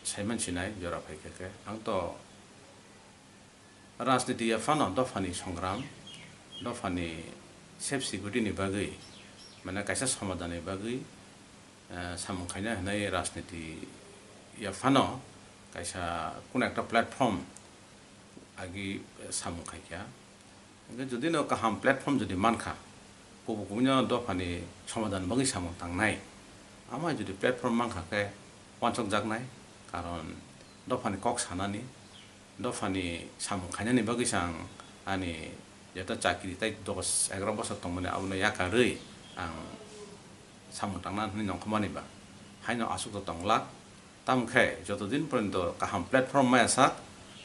Simon Sinai jora paikake ang to राजनीति फानो दफानि संग्राम दफानि सेफ सिक्युरिटी बागै माने कायसा समाधाननि बागै सामुखायना होनाय राजनीति फानो कायसा कोन एकटा प्लेटफर्म आगि सामुखायया जुदि न काहाम प्लेटफर्म जुदि मानखा बबेखौनो दफानि समाधान बागै सामु थांनाय आमा जुदि प्लेटफर्म मानखाके वानसक जागनाय कारण दफानि कक सानानि दफानि सामुखायनानि बागै सां आनि जेता चाकरि ताइ 10-11 बছर तंमने आबनो याकारै आं सामु थांनानै नंखमानिबा हायनो आसुक तंला तामखे जतदिन पर्यन्त काहाम प्लेटफर्म मायासा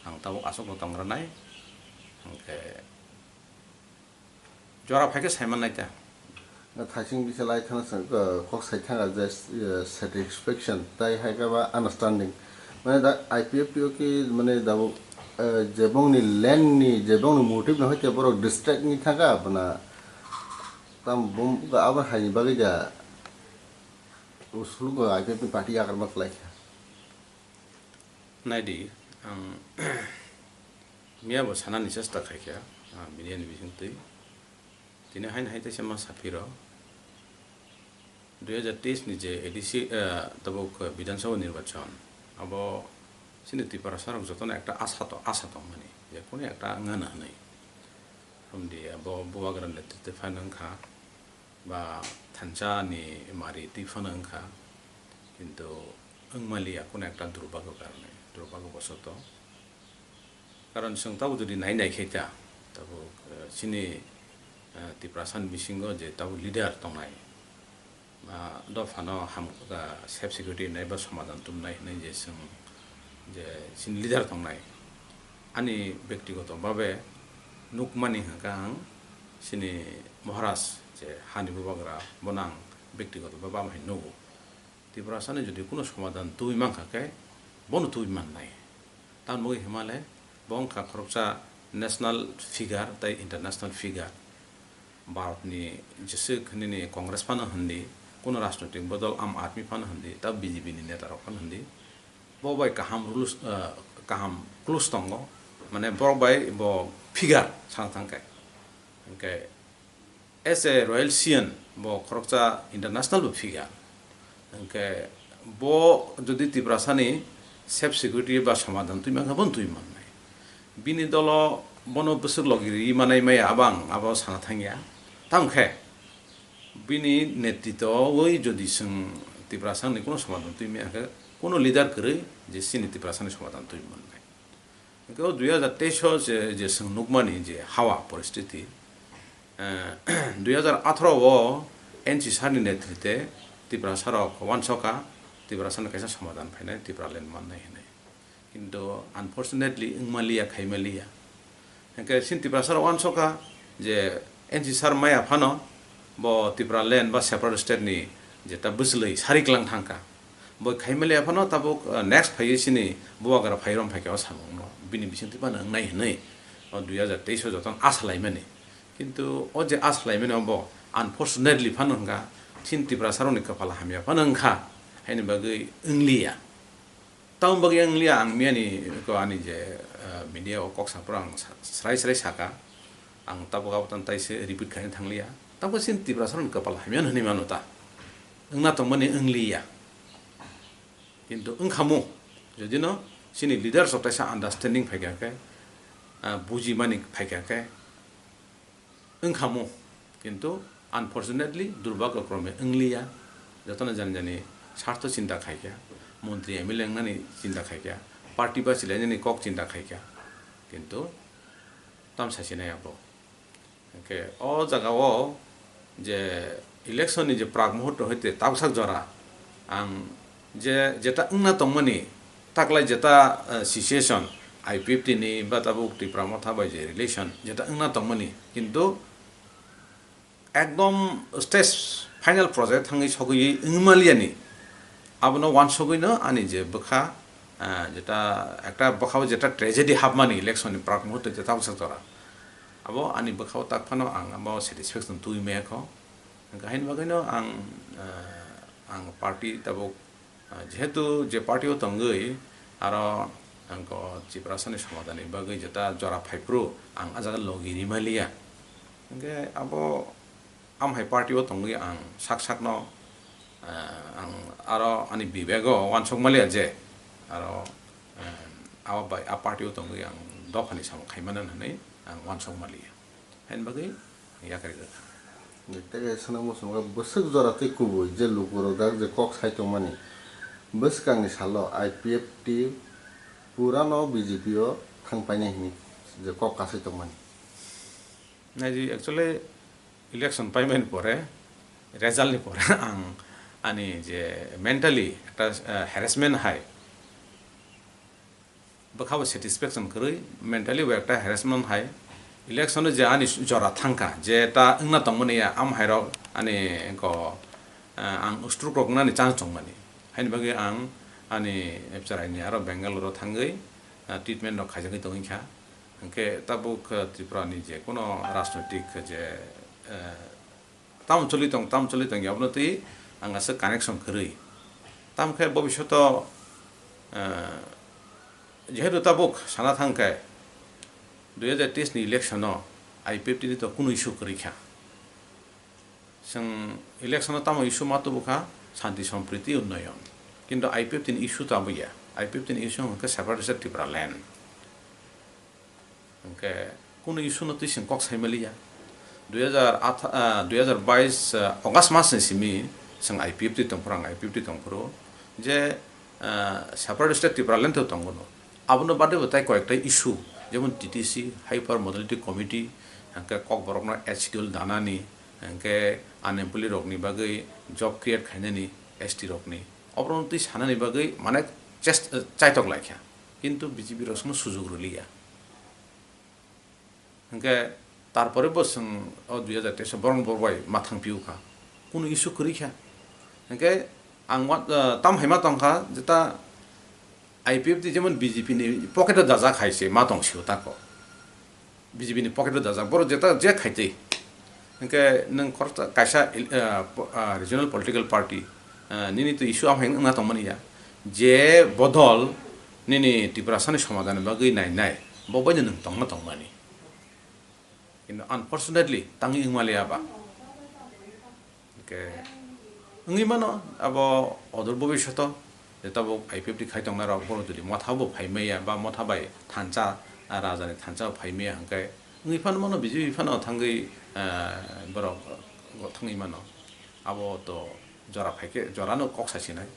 आं ताबो आसुक तंग्रानाय आंखे जरा फायके साइमान नायता थासिं बिसलाय थाना कक साइथांगा जे satisfaction ताइ हायगाबा understanding माने दा आईपीएफटीओ की माने दाबो जेबंनि लैंडनि जेबंनि मोटिव न होते बरो डिस्ट्रिक्ट नि थागा बना ताम बम आबर हायनि बागै दा उसलुग आईपीएफटी पार्टी आगर मकलाय नायदि आं मियाबो सानानि चेष्टा खायखा बिनियानि बिजोंतै दिनै हायन हायते सेमा साफिरो 2023 नि जे एडिसि तबक विधानसभा निर्वाचन अब सिनि त्रिपुरा सरक जतन एकटा आशा दं माने जे कोन एकटा ngana हनै हमदि अब बुवाग्रान नेतृत्व फानंखा बा थानसानि मारि तिफानंखा किन्तु अंमालिया कोन एकटा दुर्भाग्य बसत कारण संताव जुदि नायनाय खैता तबो सिनि त्रिपुरा सान बिसिंग जे ताव लिडार तंनाय दफानो हामका सेफ सिक्युरिटी नायबा समाधान तुमनाय नै जे जों जे सिन लिडार तंनाय आनि व्यक्तिगत भाबे नुकमानि हां सिनि महाराज जे हानि बुबाग्रा बनां व्यक्तिगत भाबा माय नगो त्रिपुरा साने जुदि कोनो समाधान तुइ मांखाके बन तुइ माननाय तान मगे हिमालय बंखा खरबसा नेशनल फिगार ताइ इंटरनेशनल फिगार भारतनि जेसे खनिनि कांग्रेस फानो हन्दी कोनो राजनीतिक बदल आम आदमी फानो हन्दी तब बीजेपी नि नेता फानो हन्दी बबाय काहाम रुल्स काहाम क्लोज दंगो माने बबाय ब फिगार सांथांके ओके एस ए रॉयल सियन ब खरकसा इंटरनेशनल फिगार ओके ब जुदि त्रिपुरासानि सेफ सिक्युरिटी बा समाधान तुइ मांगा बन तुइ माननाय बिनि दल बनो बोसोर लगिरि मानाय माय आबां आबा साना थांगिया तामखे बिनि नेतृत्व ओइ जदि जों त्रिपुरासानि कोनो समाधान तुइ माखा कोनो लिडार करे जे सिनि त्रिपुरासानि समाधान तुइ माननाय ओके 2023 जे जों नुकमानि जे हावा परिस्थिति 2018 ओ एनसी सारनि नेतृत्व त्रिपुरा सारक वानसका त्रिपुरा सारनि कैसा समाधान फायनाय त्रिपुरा लेन माननाय हनै किन्तु अनफॉर्चुनेटली इंमालिया खाइमालिया ओके सिन त्रिपुरा सार वानसका जे एनसी सार माया फानो ब त्रिपुरा लेन बा सेपारेट स्टेट नि जेता बुसलै सारिक्लां थांका ब खाइमालिया फानो ताबो नेक्स्ट फायै सिनि बुवाग्रा फाइरम फाइकाव सामनो बिनि बिसिंति पान नाय हनै 2023 जतन आसलाय माने किन्तु ओ जे आसलाय माने ब अनफॉर्चुनेटली फानोंगा सिन त्रिपुरा सारनि कपाल हामिया फानोंखा हायनि बागै इंलिया ताउन बागै इंलिया आं मियानि को आनि जे मीडिया ओ कक्साफोर आं स्राय साका आं ताबगाव तन ताइसे रिपीट खायनो थांलिया ताबो सिन त्रिपुरा सारनि कपाल हामियान हनै मानोता ओंना तो माने इंलिया किन्तु ओंखामु जुदि न सिनि लिडार सप्ताइसा आन्डारस्टेन्डिं फायगाके बुजि मानि फायगाके ओंखामु किन्तु अनफॉर्चुनेटली दुर्भाग्यक्रमे इंलिया जतन जानि स्वार्थ चिंता खायका मंत्री एमएलए नानि चिंता खायका पार्टी बासिलायनि कक चिंता खायका किन्तु तामसासिनायाबो ओके ओ जगाओ जे इलेक्शन नि जे प्राग मुहूर्त होते ताबसाक जरा आं जे जेता उंना तंमनि ताकलाय जेता सिचुएशन आईपीएफटी नि बा ताबुक त्रिपुरा मथा बाय जे रिलेशन जेता उंना तंमनि किन्तु एकदम स्टेज फाइनल प्रोजेक्ट थांगै सगै इंमालियानि आबनो वान सगैनो आनि जे बखा जेता एकटा बखाव जेता ट्रेजेडी हाबमानि इलेक्शन नि प्राग मुहूर्त जेता ताबसाक जरा अब आनि बखाव ताकफानो आं अब सेटिस्फेक्शन तुइ मेखो गाहिन बागैनो आं पार्टी तबो जेहेतु जे party O तंगै aro angko ciprasani samadani bagai jeta jora phaipru ang ajaga logiri malia angke abo amhai party o tongi ang sak no ang aro ani bibego wansok malia je aro awa bai a party o tongi ang dokhani sam khaimanan hanai ang wansok malia hen bagai yakari ga Nitake sana mo sama besek jora te kubo je lukuro dak je kok sai to mani beskang ni salo IPF ti purano BJP o thang paine hini je kok kasai to mani naji actually election payment pore result ni pore ang ani je mentally একটা harassment hai bakhaw satisfaction kari mentally একটা harassment hai election je ani jora thangka je ta ingna tongmani ya am hairo ani ko ang ustrukrok na ni chance tongmani hain bagi ang ani epsarai ni aro Bangalore thangai treatment no khajagi tongikha angke tabuk Tripura ni je kono rajnotik je tam choli tong yabnoti ang asa connection kari tam khe bobishoto jehetu tabuk sana thangkai 2023 ni election no IPF ni to kuno issue karikha sang election tamo issue mato buka shanti sampriti unnayon kintu IPF tin issue ta buya IPF tin issue ke separatist Tripura land angke kuno issue no tising kok saimaliya 2022 August mas ni simi sang IPF ti tongprang IPF ti tongpro je separatist Tripura land to tongono abno bade botai koyekta issue যেমন TTC hyper modality committee angke kok borokno schedule danani angke unemployed rokni bagai job create khainani ST rokni obronti sanani bagai mane just chaitok laikha কিন্তু BJP রসনো সুযোগ রলিয়া angke তারপরে বসং 2023 বরং বরবাই মাথাং পিউখা কোন issue করিখা angke angwa tam haima tongkha jeta IPF ti jemon BJP ni pocket daja khaise ma tongsiu tako BJP ni pocket daja boro jeta je khaite angke nang khorta kaisa regional political party nini to issue am na tongmani ya je bodol nini Tripura sani samadhan bagai nai bobai nang tongmani কিন্তু unfortunately tangi ingmalia ba angke ngi mano abo odor bobishoto যেতাবো IPF ti খাইতং না rock বড় যদি মথাবো ফাইমেয়া বা মথাবাই থানচা রাজানি থানচা ফাইমেয়া হাঙ্কাই ngifan mano BJP fano thangai borok thangai mano abo to jora phaike jora no kok sasinai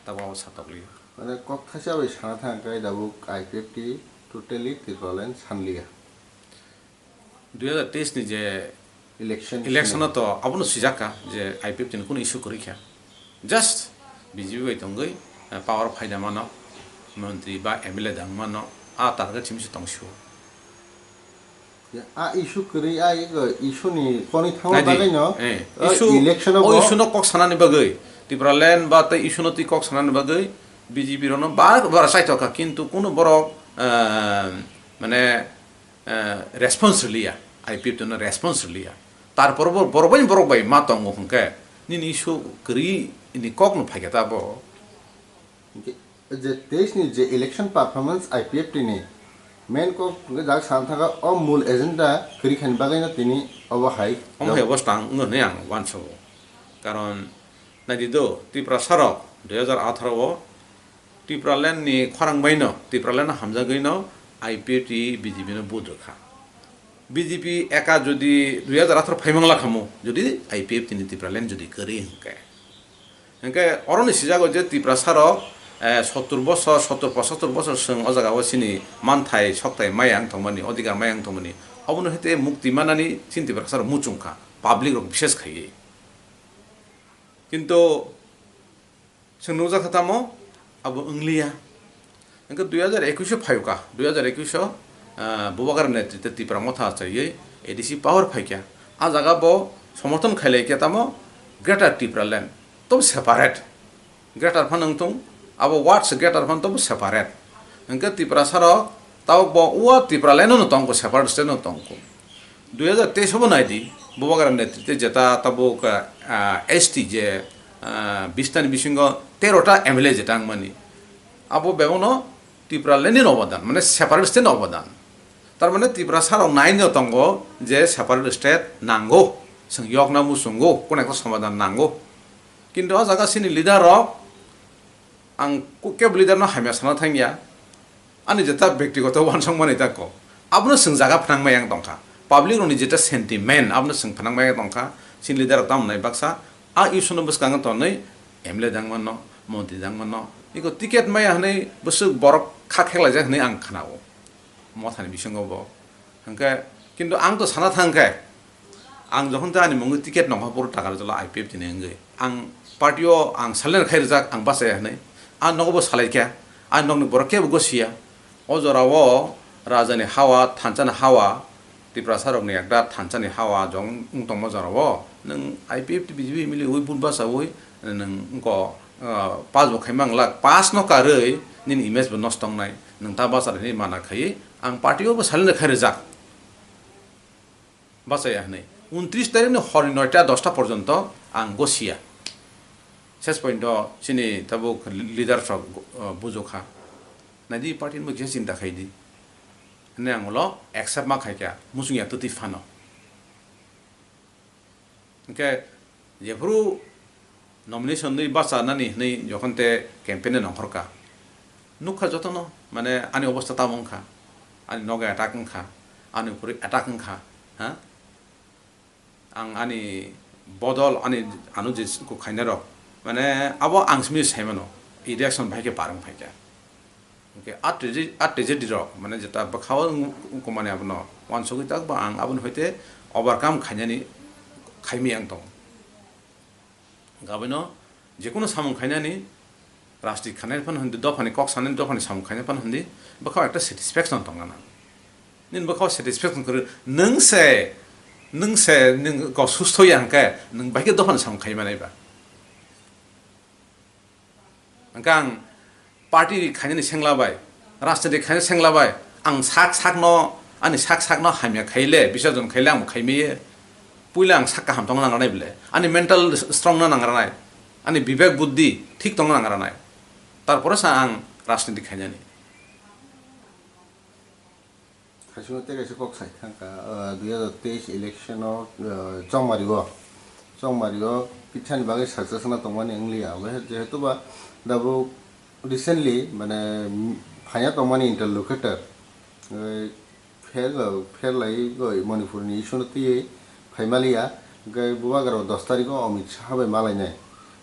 tabo satokli মানে cock খাসা bai sana thangkai dabu IPF ti totally Tripuraland sanliya 2023 ni je election to abono sijaka je IPF tin kun issue korikha just BJP bai tongai power फाइदा मानो मंत्री बा MLA दंग मानो आ तारगा चिमसि तंगसु a issue kri a issue ni koni thangwa bagai no election o issue no kok sanani bagai Tripura land ba ta issue no ti kok sanani bagai BJP rono bar saito ka kintu kuno boro মানে response liya IPF to no response liya tarpor borobain borokbai ma tongo hungke ni issue kri ni kok no phageta bo যে দেশ ni je election performance IPF ti ni main ko jak santhaga o mul agenda kri khan bagai na tini obahai অবস্থান ngone ang wanso karon nadido Tripura sarok 2018 Tripura land ni khorang baino Tripura land hamja gaino IPF ti BJP no budokha BJP eka jodi 2018 phaimangla khamo jodi IPF ti Tripura land jodi kari hangke oroni sijago je Tripura sarok 70 বছর 70-75 বছর song অজাগা ওসিনি মানথাই সকতাই Mayang থংমানি অধিকার মায়াং থংমানি অবনো হেতে মুক্তি মানানি চিন্তি প্রকার মুচুংখা public rock বিশেষ খাইয়ে কিন্তু সং নজা খাতামো আবো ইংলিয়া এনকে 2021 ফাইকা 2021 বুবাগার নেতৃত্বে Tripura মথা চাইয়ে এডিসি পাওয়ার ফাইকা আ জায়গা ব সমর্থন খাইলে কেতামো গ্রেটার Tripura ল্যান্ড তো সেপারেট গ্রেটার ফানংতং abo what's greater fan to separate angke Tripura saro taw bo wa Tripura land no tongko separate state no tongko 2023 hobo nai di bobagar netritwe jeta tabuk ST je 20 tani bisingo 13 ta MLA jetang mani abo begono Tripura লেনের অবদান মানে separate state অবদান তার মানে Tripura সারক nine তঙ্গ যে separate state নাঙ্গো जों यगना मुसुंगो कोन একটা সমাধান नांगौ কিন্তু आ जागासिनि लिडार आं केब लिडार न हामिया साना थांगिया आनि जेता व्यक्तिगत वानसं माने ताको आबनो जों जागा फनांबाय आं दंखा पाब्लिक रनि जेता सेन्टिमेन्ट आबनो जों फनांबाय दंखा सिन लिडार तामनाय बाक्सा आ इउसनो बसकांग तनै एमले दांमन न मन्त्रि दांमन न इको टिकेट माया हनै बसु बरक खाखेला जा हनै आं खानाव मथानि बिसंगो हंके किन्तु आं तो साना थांखाय आं जखन ता आनि मंगो टिकेट नंहा बर टाका जला आइपिएफ दिने अंगे आं पार्टियो आं सालेन खाइ जाक आं बासाय हनै आं नगबो सालायख्या आं नगनि बरके गसिया अजरावो राजानि हावा थानचानि हावा त्रिपुरा सारकनि एकदा थानचानि हावा जं उंतम मजारावो नों आइपिएफ बिजिबि मिलि उइ बुनबासा उइ नों को पास बखाइमां लाख पास न कारै निन इमेज बो नस्तंनाय नों ता बासारनि माना खाइ आं पार्टियो बो सालेन खाइ जाक बासाय हनै 29 तारिखनि हरनि 9टा 10टा पर्यन्त आं गसिया शेष पॉइंट सिनि तबो लिडार फ्रग बुजोखा नादि पार्टी मो जे चिन्ता खाइदि ने आंगलो एक्सेप्ट मा खाइका मुसुंया तति फानो ओके जेफरु नमिनेशन नै बासा नानि नै जखनते कैंपेन नखरका नुखा जतन माने आनि अवस्था तामंखा आनि नगा अटाकंखा आनि पुरि अटाकंखा हा आं आनि बदल आनि आनु जेको खाइनार माने अब आंसमि साइमनो इ रिएक्शन भाइके पारं फाइका ओके आटे दिर माने जेता बखाव को माने आबनो वान सगै ताक बा आं आबन होइते ओभारकाम खाइनानि खाइमि आं दं गाबनो जेकुनो सामं खाइनानि राष्ट्रिय खानाय फन हन्दि दफानि कक साननि दफानि सामं खाइनाय फन हन्दि बखाव एकटा सेटिस्फेक्शन दंगाना निन बखाव सेटिस्फेक्शन कर नोंसे नों गाव सुस्थ'यै आंखे नों बाइके दफान सामखाय मानायबा आंखा आं पार्टी खायनानै सेंलाबाय राजनीति खायनानै सेंलाबाय आं साक न आंनि साक न हामिया खायले बिसजन खायले आं खायमेयो पुइला आं साक्का हामथं नांगानाय बिले आंनि मेन्टेल स्ट्रं ना नांगानाय आंनि विवेक बुद्धि ठीक दं नांगानाय तारपरसो आं राजनीति खायनानै खायसे खायसे कक साइथांका 2023 इलेक्शनाव चंमारिगो पिछानि बागै साक्सेसना तंमानि इंलिया ओमफ्राय जेहेतुबा दाबो रिसेन्टलि माने फाया तंमानि इंटरलोकेटर फेरलाय मणिपुरनि इसुनति फाइमालिया गय बुवागाराव 10 तारिखआव अमित शाह बाय मालायनाय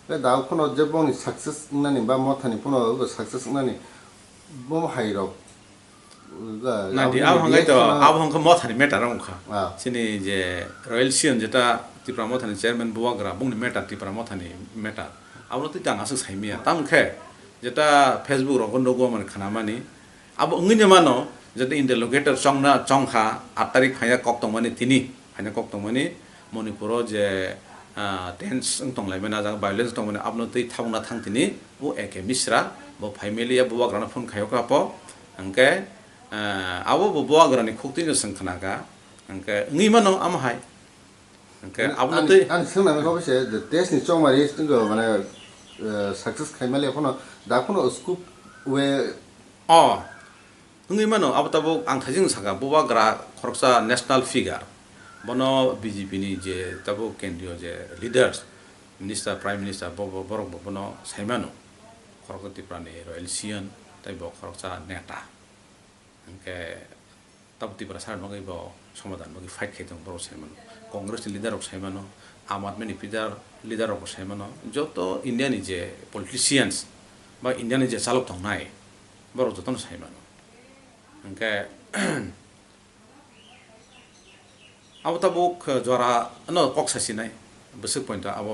बे दाव फनो जेबोनि साक्सेस नानि बा मथानि फनो साक्सेस नानि बम हाइरब नादि अब हंगा मथानि मेटार अंखा सिनि जे रॉयल सियन जेता त्रिपुरा मथानि चेयरमैन बुवाग्रा बुंनि मेटार त्रिपुरा मथानि मेटार आबनो ति दांगासो साइमिया तामखे जेता फेसबुक रगन दगो मन खानामानि अब अंगिने मानो जेता इंटरलोकेटर चंखा 8 तारिख फाया कक तंमानि तिनि फाया कक तंमानि मणिपुर जे टेंस तंलायमेना जा वायलेंस तंमानि आबनो ति थावना थांतिनि वो एके मिश्रा वो फैमिलिया बुवाग्राना फोन खायका प अंके आबो बुवाग्रानि खुक्तिनो संखनागा अंके ngimano amhai अंके आबनो ति आं सोंनानै गावसे टेस्टनि चंमारि जोंगो माने सक्सेस खायमाले फनो दा फनो स्कुप वे ngimano आबो ताबो आं थाजिं सागा बुवाग्रा खरसा नेशनल फिगार बनो बीजेपी नि जे ताबो केन्द्रीय जे लीडर्स मिनिस्टर प्राइम मिनिस्टर बरक बनो साइमानो खरसा त्रिपुरानि रॉयल सियन ताइबो खरसा नेता अंके तब त्रिपुरा सार नगै बो समाधान बगै फाइट खाइदों बर साइमानो कांग्रेस लिडार अफ साइमानो आम आदमी लिडार अफ साइमानो जतो इंडिया नि जे पॉलिटिशियंस बा इंडिया नि जे चालक थांनाय बर जतन साइमानो अंके अब तबुक जरा न कक्सासिनाय बसक पॉइंट अब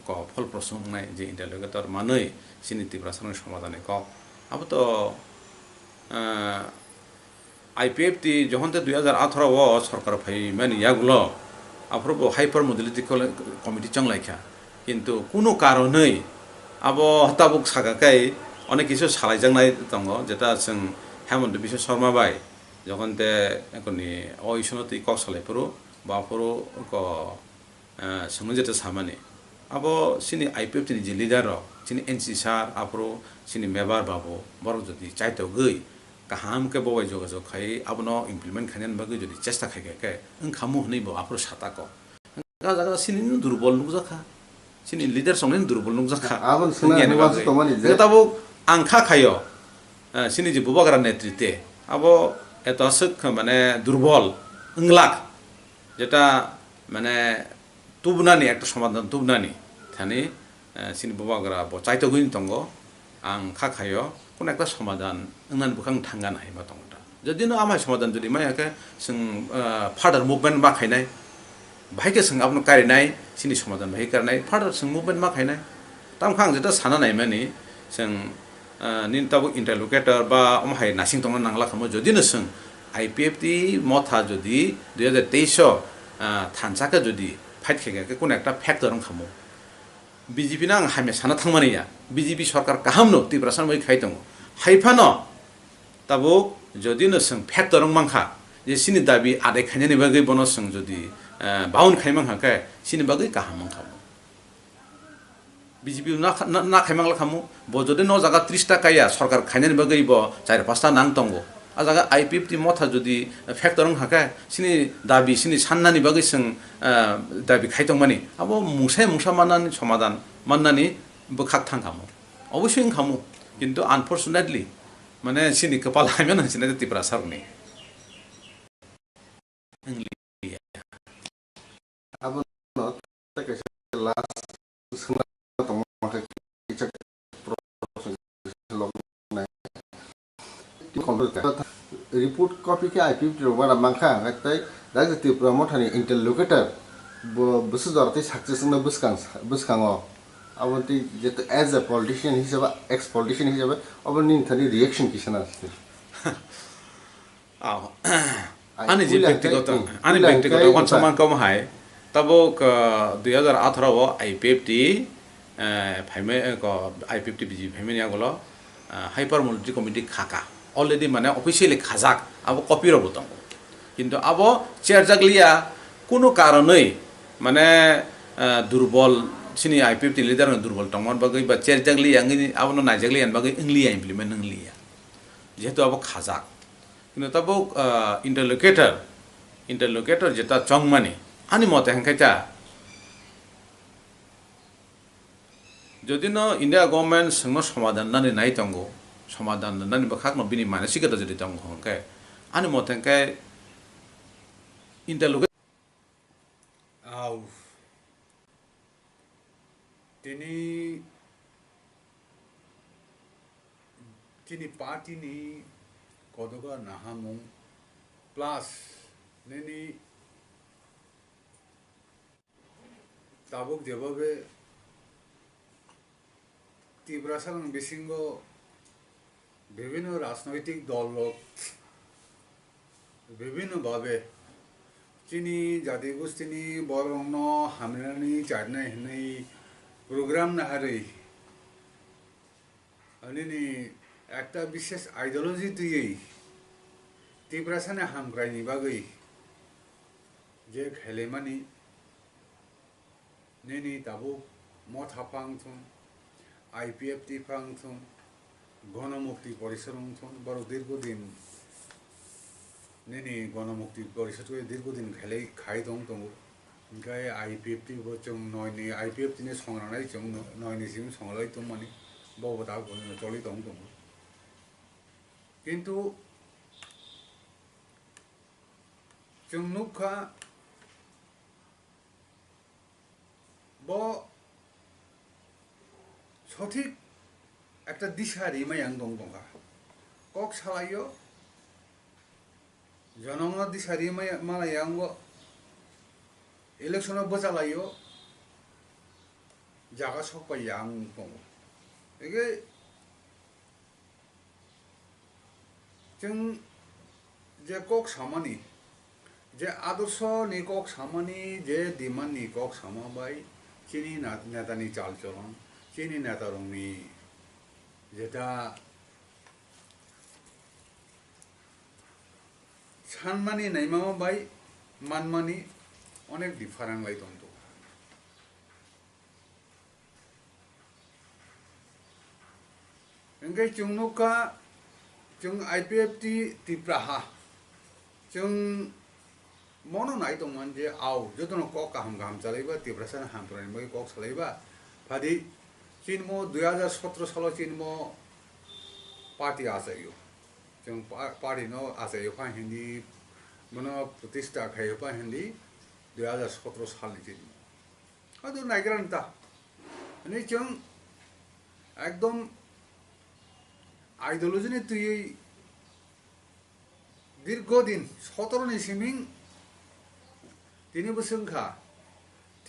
क फल प्रसंगनाय जे इंटरलोकेटर मानै सिनि त्रिपुरा सार समाधान क अब तो आईपीएफ ती जहनते 2018 वो सरकार फाइ माने यागुलो आफ्रोबो हाइपर मोबिलिटी कमिटी चंलायखा किन्तु कुनो कारणे अब हताबुक सागाकाय अनेक किछु सालायजांनाय दङ जेता जों हेमन्त बिश्व शर्मा बाय जखनते एकनि अइसनति क सालायफोरो बाफोरो क संगजेता सामाने अब सिनि आईपीएफ नि जे lidar sini NC sar apro sini mebar babo borok jodi chaito gei kaham ke bowai jogajo khai abono implement khanen bagui jodi chesta khai ke engkhamu hnei bo apro sata ko jaga sini durbol nukjaka sini leader songni durbol nukjaka abon suna nuwas to mani je tabo angkha khayo sini je bubagra netrite abo eto asuk মানে দুর্বল Yingluck যেটা মানে তুবনানি একটা সমাধান তুবনানি Thani সিনি বুবাগ্রা ব চাইতো গইন তঙ্গ আং খাখায় কোন একটা সমাধান ইংনান বুখাং থাঙ্গান হাইবা তঙ্গটা যদি ন আমায় সমাধান যদি মায়াকে जों ফার্দার মুভমেন্ট বা খাইনাই ভাইকে जों আপনো কারিনাই সিনি সমাধান ভাই কারনাই ফার্দার जों মুভমেন্ট বা খাইনাই তামখাং যেটা সানা নাই মানি जों নিনতাবো ইন্টারলোকেটর বা আমহাই নাসিং তঙ্গ নাংলা খামো যদি ন जों IPFT মথা যদি 2023 থানসাকে যদি ফাইট খেগে কোন একটা ফ্যাক্টর খামো বিজেপি না হামে সানা থাংমানিয়া বিজেপি সরকার কাহামনো ত্রিপুরাসান মই খাই দङ হাইফানো তাবো যদি ন जों ফ্যাক্টর মাংখা যে সিনি দাবি আদায় খাইনানি বাগै বন जों যদি বাউন খাইমাং হাকে সিনি বাগै কাহাম খামো বিজেপি না খাইমাংলা খামো ব যদি ন জায়গা 30 টাকায়া সরকার খাইনানি বাগै ব 4-5টা নাং দङ আজাga IPFT মথা যদি ফ্যাক্টর হাকা সিনি দাবি সিনি সান্নানি বাগै जों দাবি খাইতংমানি আবো মুংসা মাননানি সমাধান মাননানি বখাক থাংখামো অবশ্যই খামো কিন্তু আনফরচুনেটলি মানে সিনি কপাল হাইমেন হাসিনা ত্রিপুরা সারনি abon no take last suna to maka kichak report copy ke IPFT robana mangkha ngai rajya tripura mothani interlocutor busu dorte success na buskango abonti jet as a politician hisaba ex politician hisaba aboni thani reaction kisana asti ani je ব্যক্তিগত কোন সমান কম high তবো 2018 ও IPFT ফাইমে IPFT busy ফাইমেনিয়া গলো hyper monetary committee খাকা already মানে officially খাজাক আবো copy রব দङ কিন্তু আবো চেয়ারজাগলিয়া কোনো কারণেই মানে দুর্বল সিনি IPFT লিডার দুর্বল টংমান বাগৈ বা চেয়ারজাগলিয়া আবনো নাইজাগলিয়ান বাগৈ ইংলিয়া ইমপ্লিমেন্ট ইংলিয়া যেহেতু আবো খাজাক কিন্তু তাবো ইন্টারলোকেটর যেটা চংমানি আনি মতে হেংখাইতা যদি ন ইন্ডিয়া গভর্নমেন্ট সঙ্গ সমাধান নানি নাই দङ সমাধান নানি বখাক ন বিনি মানসিকতা যদি দङ হংকে আনি মতে হেংখাই ইন্টারলোকেট তিনি পার্টিনি কদগা নাহামুং প্লাস নেনি তাবুক যেভাবে ত্রিপুরাসাং বিশৃঙ্গ বিভিন্ন রাজনৈতিক দল বিভিন্নভাবে চিনি জাতিগোষ্ঠীনি বরং হামলানি চারনাই হনাই প্রোগ্রাম নাহারে আনিনি একটা বিশেষ আইডিওলজি তুই ত্রিপুরাসানে হামক্রাইনি বাগৈ যে খেলেমানি নেনি তাবু মথা ফাংথুন IPFT ফাংথুন গণমুক্তি পরিষদ বড় দীর্ঘদিন নেনি গণমুক্তি পরিষদ দীর্ঘদিন খেলে খাই দङ ओमफ्राय IPFT जों नयनि IPFT नि संरानाय जों नयनिसिम संलाय दं माने बावदा चलि दङ কিন্তু जों नुखा ब সঠিক একটা দিশা রিমায়াং দङ কক সালাইयो জনগণের দিশা রিমায়াং इलेक्शन बचालायो जागा सकपायां दङ एगे जों जे कक सामानि जे आदर्श नि कक सामानि जे डिमान्ड नि कक सामाबाय चिनि नेतानि चाल चलन चिनि नेतारंनि जेटा सानमानि नायमाबाय मानमानि অনেক ডিফারেন্ট লাই দন্ত Engkai chung nuka chung IPF Tripura ha chung mono nai tongman je au jotono kok kaham chalaiba Tripura sana hamprani mai kok chalaiba phadi chinmo 2017 salo chinmo party asayo chung party no asayo pha hindi mono pratishta khayo pha hindi 2017 সালে chinmo ado naigran ta ani chung ekdom ideology নি তুই দীর্ঘদিন 17 নি সিমিং 3 বছর খা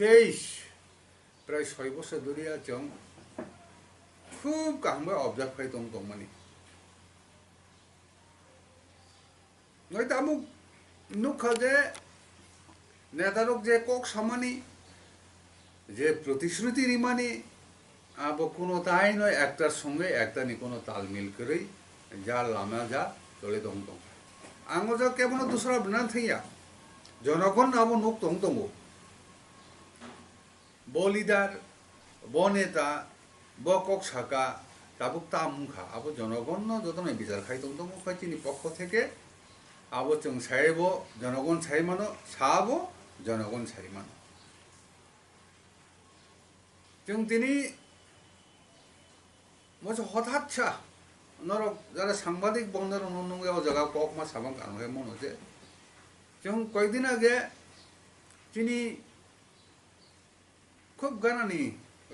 23 প্রায় 6 বছর ধরিয়া চং খুব কামবা অবজার্ভ খাই তং তং মানি নয় তামু নুখা যে নেতারক যে কক সামানি যে প্রতিশ্রুতি রিমানি अब कोनो ताई नय एकटार संगे एकटा नि कोनो तालमेल करै जा लामा जा चले दं दं आंगो जा केबनो दूसरा बना थैया जनगण अब नुक दं दं ब लिडार ब नेता ब কক শাখা তাবুক তামুখা अब जनगण न जतने বিচার খাই दं दं खाइचिनि पक्ष থেকে अब जों सायबो जनगण सायमानो साबो जनगण सायमानो जों दिनै 뭐저 হঠাৎ 너로 যারা সাংবাদিক বন্ধের অনুনঙ্গে ও জায়গা কক মা সাবাং কারণে মনে হচ্ছে যেমন কয়েকদিন আগে তিনি খুব গানানি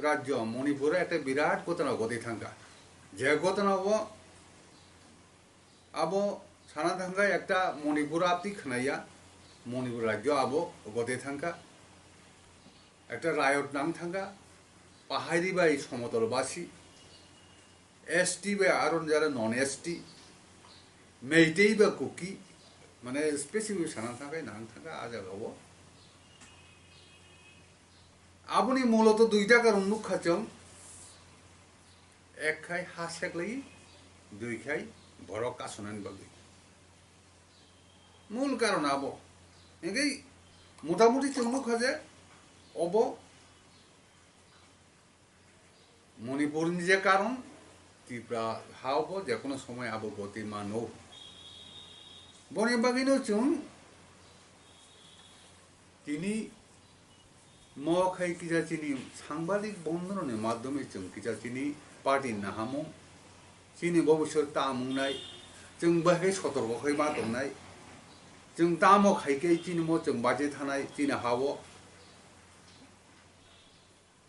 রাজ্য মণিপুরে একটা বিরাট ঘটনা ঘটে থাকা যে ঘটনা আবো সানা থাকা একটা মণিপুর আপনি খানাইয়া মণিপুর রাজ্য আবো ঘটে থাকা একটা রায়ট নাম থাকা পাহাড়ি বাই সমতলবাসী एसटी बे आरोन जारा नन एसटी मेइटेई बा कुकी माने स्पेसिफिक साना थाकाय नां थाका आजा गावो आबुनि मूলত दुइटा कारण नुखाचों एक खाय हा सेकलै दुइ खाय बरक कासनान बागै मूल कारण आबो एगै मोटामुटी जों नुखाजे अब मणिपुरनि जे कारण त्रिपुरा हावबो जेकोनो समय आबो गतिमान नो बने बागिनो जों তিনি মখাই কিজা চিনি সাংবাদিক বন্ধনের মাধ্যমে जों কিজা চিনি পার্টি নাহামो চিনি ভবিষ্যৎ তাमुंनाय जों बाहाय सतर्क खाय मा दंनाय जों तामो खायकै चिनि मो जों बाजे थानाय चिनि हावो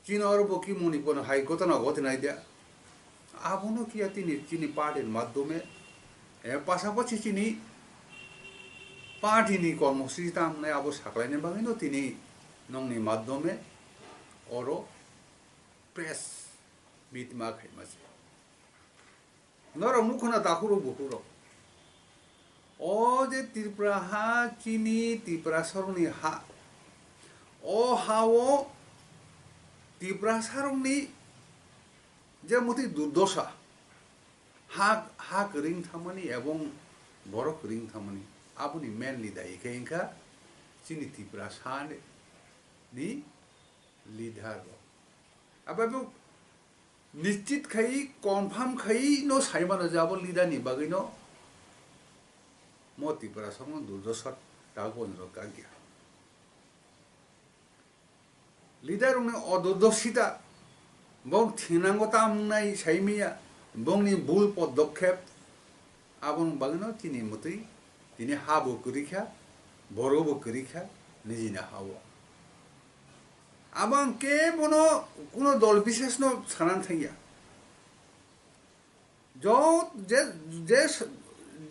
चिनि और बकी मणिपुर हाय घटना घटनाय दे আবনো কিয়া তিনি পার্টির মাধ্যমে পাশাপাশি তিনি পার্টিনি কর্মসূচি তামনে আবো সাকলাইনে বাগিনো তিনি নংনি মাধ্যমে অরো প্রেস মিটমা খাইমাছে নর মুখনা দাকুরো বুকুরো ও যে ত্রিপুরা হা চিনি ত্রিপুরা সরনি হা ও হাও ত্রিপুরা সরনি যে মতি দুর্দশা হাক রিং থামানি এবং বরক রিং থামানি আপনি মেনলি দায়ী খেঙ্কা চিনি ত্রিপুরা সানে নি লিডার আবার নিশ্চিত খাই কনফার্ম খাই নো সাইমানো যাব লিডার নি বাগৈ নো মো ত্রিপুরা সঙ্গ দুর্দশা তাগো নরকা গিয়া লিডার উনি অদুর্দশিতা বং থিনাঙ্গো তামনাই সাইমিয়া বংনি ভুল পদক্ষেপ আবং বাগনো তিনি মতই তিনি হাবো করিখা বড়বো করিখা নিজিনা হাবো আবং কে কোনো দল বিশেষ ন সানান থাইয়া যত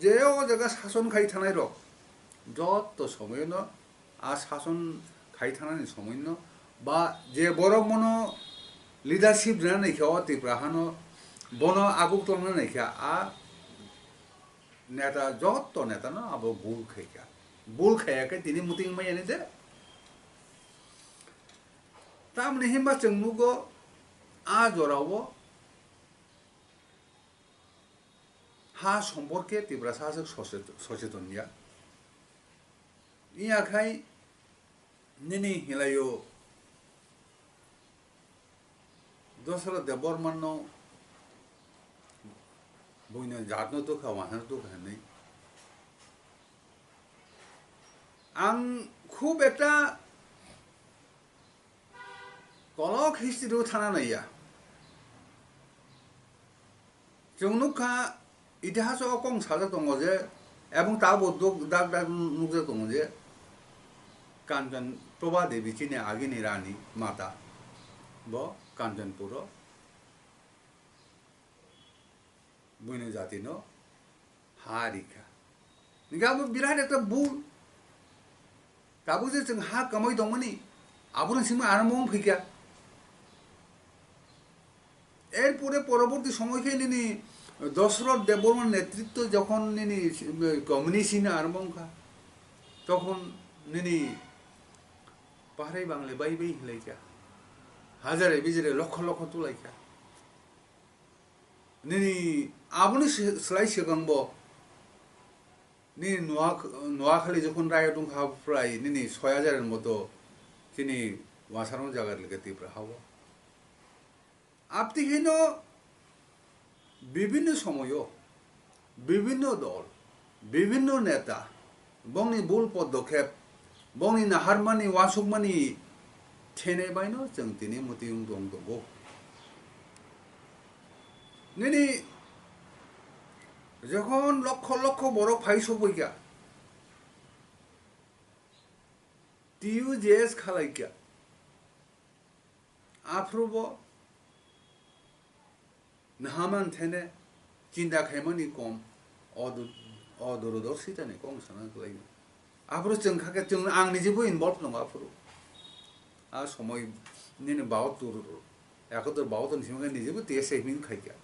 যে ও জায়গা শাসন খাই থানায় রক যত সময় ন আর শাসন খাই থানানি সময় ন বা যে বড় মনো লিডারশিপ না নাইখা ত্রিপুরা হানো বন আগুক তো না নাইখা আ নেতা যত নেতা না আবো বুল খাইয়াকে তিনি মুতিং মাই এনে দে তামনে হিমবা চংনুগো আ জরাবো হা সম্পর্কে ত্রিপুরা শাসক সচেতন ইয়া ইয়াখাই নিনি হিলায়ো দশরথ দেববর্মন বইনা জাতনো তো খাওয়ানো তো খাই আং খুব একটা কলক হিস্ট্রিও থানা নাইয়া जोंनुखा इतिहासाव कं साजा दङ जे এবং তাবো দাগ দাগ নুকজে দङ যে কাঞ্চন প্রভা দেবী চিনে আগিনী রানী মাতা ব কাঞ্চনপুর বৈন্য জাতিন হারিখা নিগাবো বিরাট একটা বুল তাবো যে जों हा कमै दंमोन আবুর সিংহ আরম্ভ ফিকা এরপরে পরবর্তী সময়কে নিনি দশরথ দেববর্মার নেতৃত্ব যখন নিনি কমিউনিস্ট আরম্ভ খা তখন নিনি পাহাড়ে বাংলায় বাই বাই হিলাইকা হাজারে বিজারে লক্ষ লক্ষ তুলাইকা নিনি আবুনি সেলাই সেগংব নিনি নোয়াখালী যখন রায় দংখা প্রায় নিনি ৬,০০০-এর মতো তিনি ওয়াসারং জায়গার লেগে তীব্র হাওয়া আপতিহীন বিভিন্ন সময় বিভিন্ন দল বিভিন্ন নেতা বংনি ভুল পদক্ষেপ বংনি নাহারমানি ওয়াসুকমানি ঠেনে বাইনো जों दिनै मतियुं दं दंगौ निनि যখন লক্ষ লক্ষ বড় ফাইসো বইকা টিউ জেস খালাইকা আফ্রুব নাহামান থেনে চিন্তা খাইমানি কম অদূরদর্শিতানি কম সানা লাইন আফ্রু जों খাকে जों आं निजेबो इनभल्व नङा आफ्रु आ समय निने 72 71 सिमगे निजेबो तेसे मिन खाइका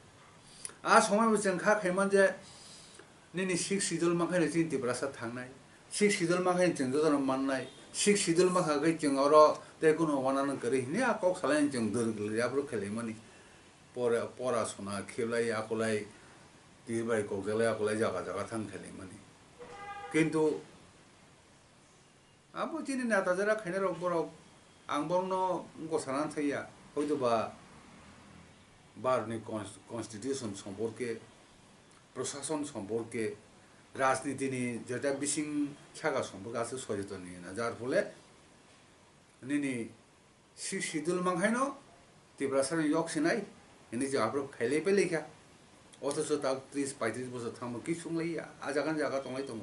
आ समय जों खा खाइमान जे निने सिक्स सिडुल माखाने चिन्ति ब्रासा थांनाय सिक्स सिडुल माखाने जों जन माननाय सिक्स सिडुल माखागै जों अर ते कोनो वानान करे नि आ कक सालाय जों दरगले आफ्रु खेलायमानि পড়াশোনা খেলাই আকলাই তীরবাই কক্সবাজার আকলাই জায়গা জায়গা থাং খেলে মানে কিন্তু আবো চিনি নেতা যারা খাইনে রক বরক আং বর্ণ গসানান থাইয়া হয়তোবা भारतनि कन्स्टिटिउशन सम्पर्के प्रशासन सम्पर्के राजनीतिनि जेटा बिसिं सागा सम्पर्के आसो सचेतन निना जार फले निनि शिडुल मांखाइनो तिब्रासानि यक्सिनाय इनि जाब्रो खाइले पेलेखा अथच ता 30-35 বছর थामो कि सुंलाइया आजागान जागा तंलाय दङ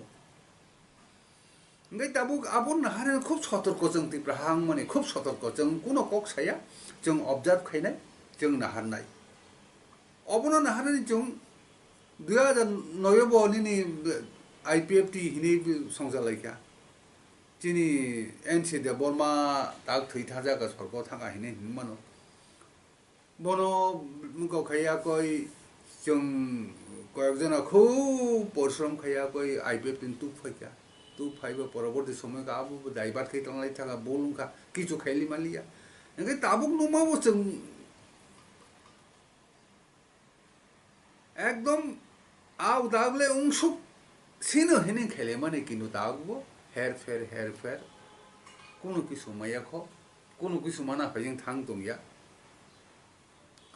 ओंखाय दाबो आबन नाहारे खूब सतर्क जों तिब्राहां माने खूब सतर्क जों कुनो कक साया जों अबजार्भ खाइनाय जों नाहारनाय अबनो नाहारनि जों 2009 बनिनि आईपीएफटी हिनि संजालायखा जिनि एनसी दे बर्मा ताक थैथा जागा सरक थांगा हिनि हिनमानो बनो मुखौ खाया कय जों कयजना खूब परिश्रम खाया कय आईपीएफटी तु फाइका तु फाइबो परवर्ती समय गाबो दाइबार खै थांलाय थांगा बोलुंखा किछु खाइलि मालिया ओंखाय ताबुक नमाबो जों एकदम आव दागले उंसुक सिनो हेने खेले माने किनु दागबो हेर फेर कोनो किसु मायाख कोनो किसु माना फाइजों थां दंया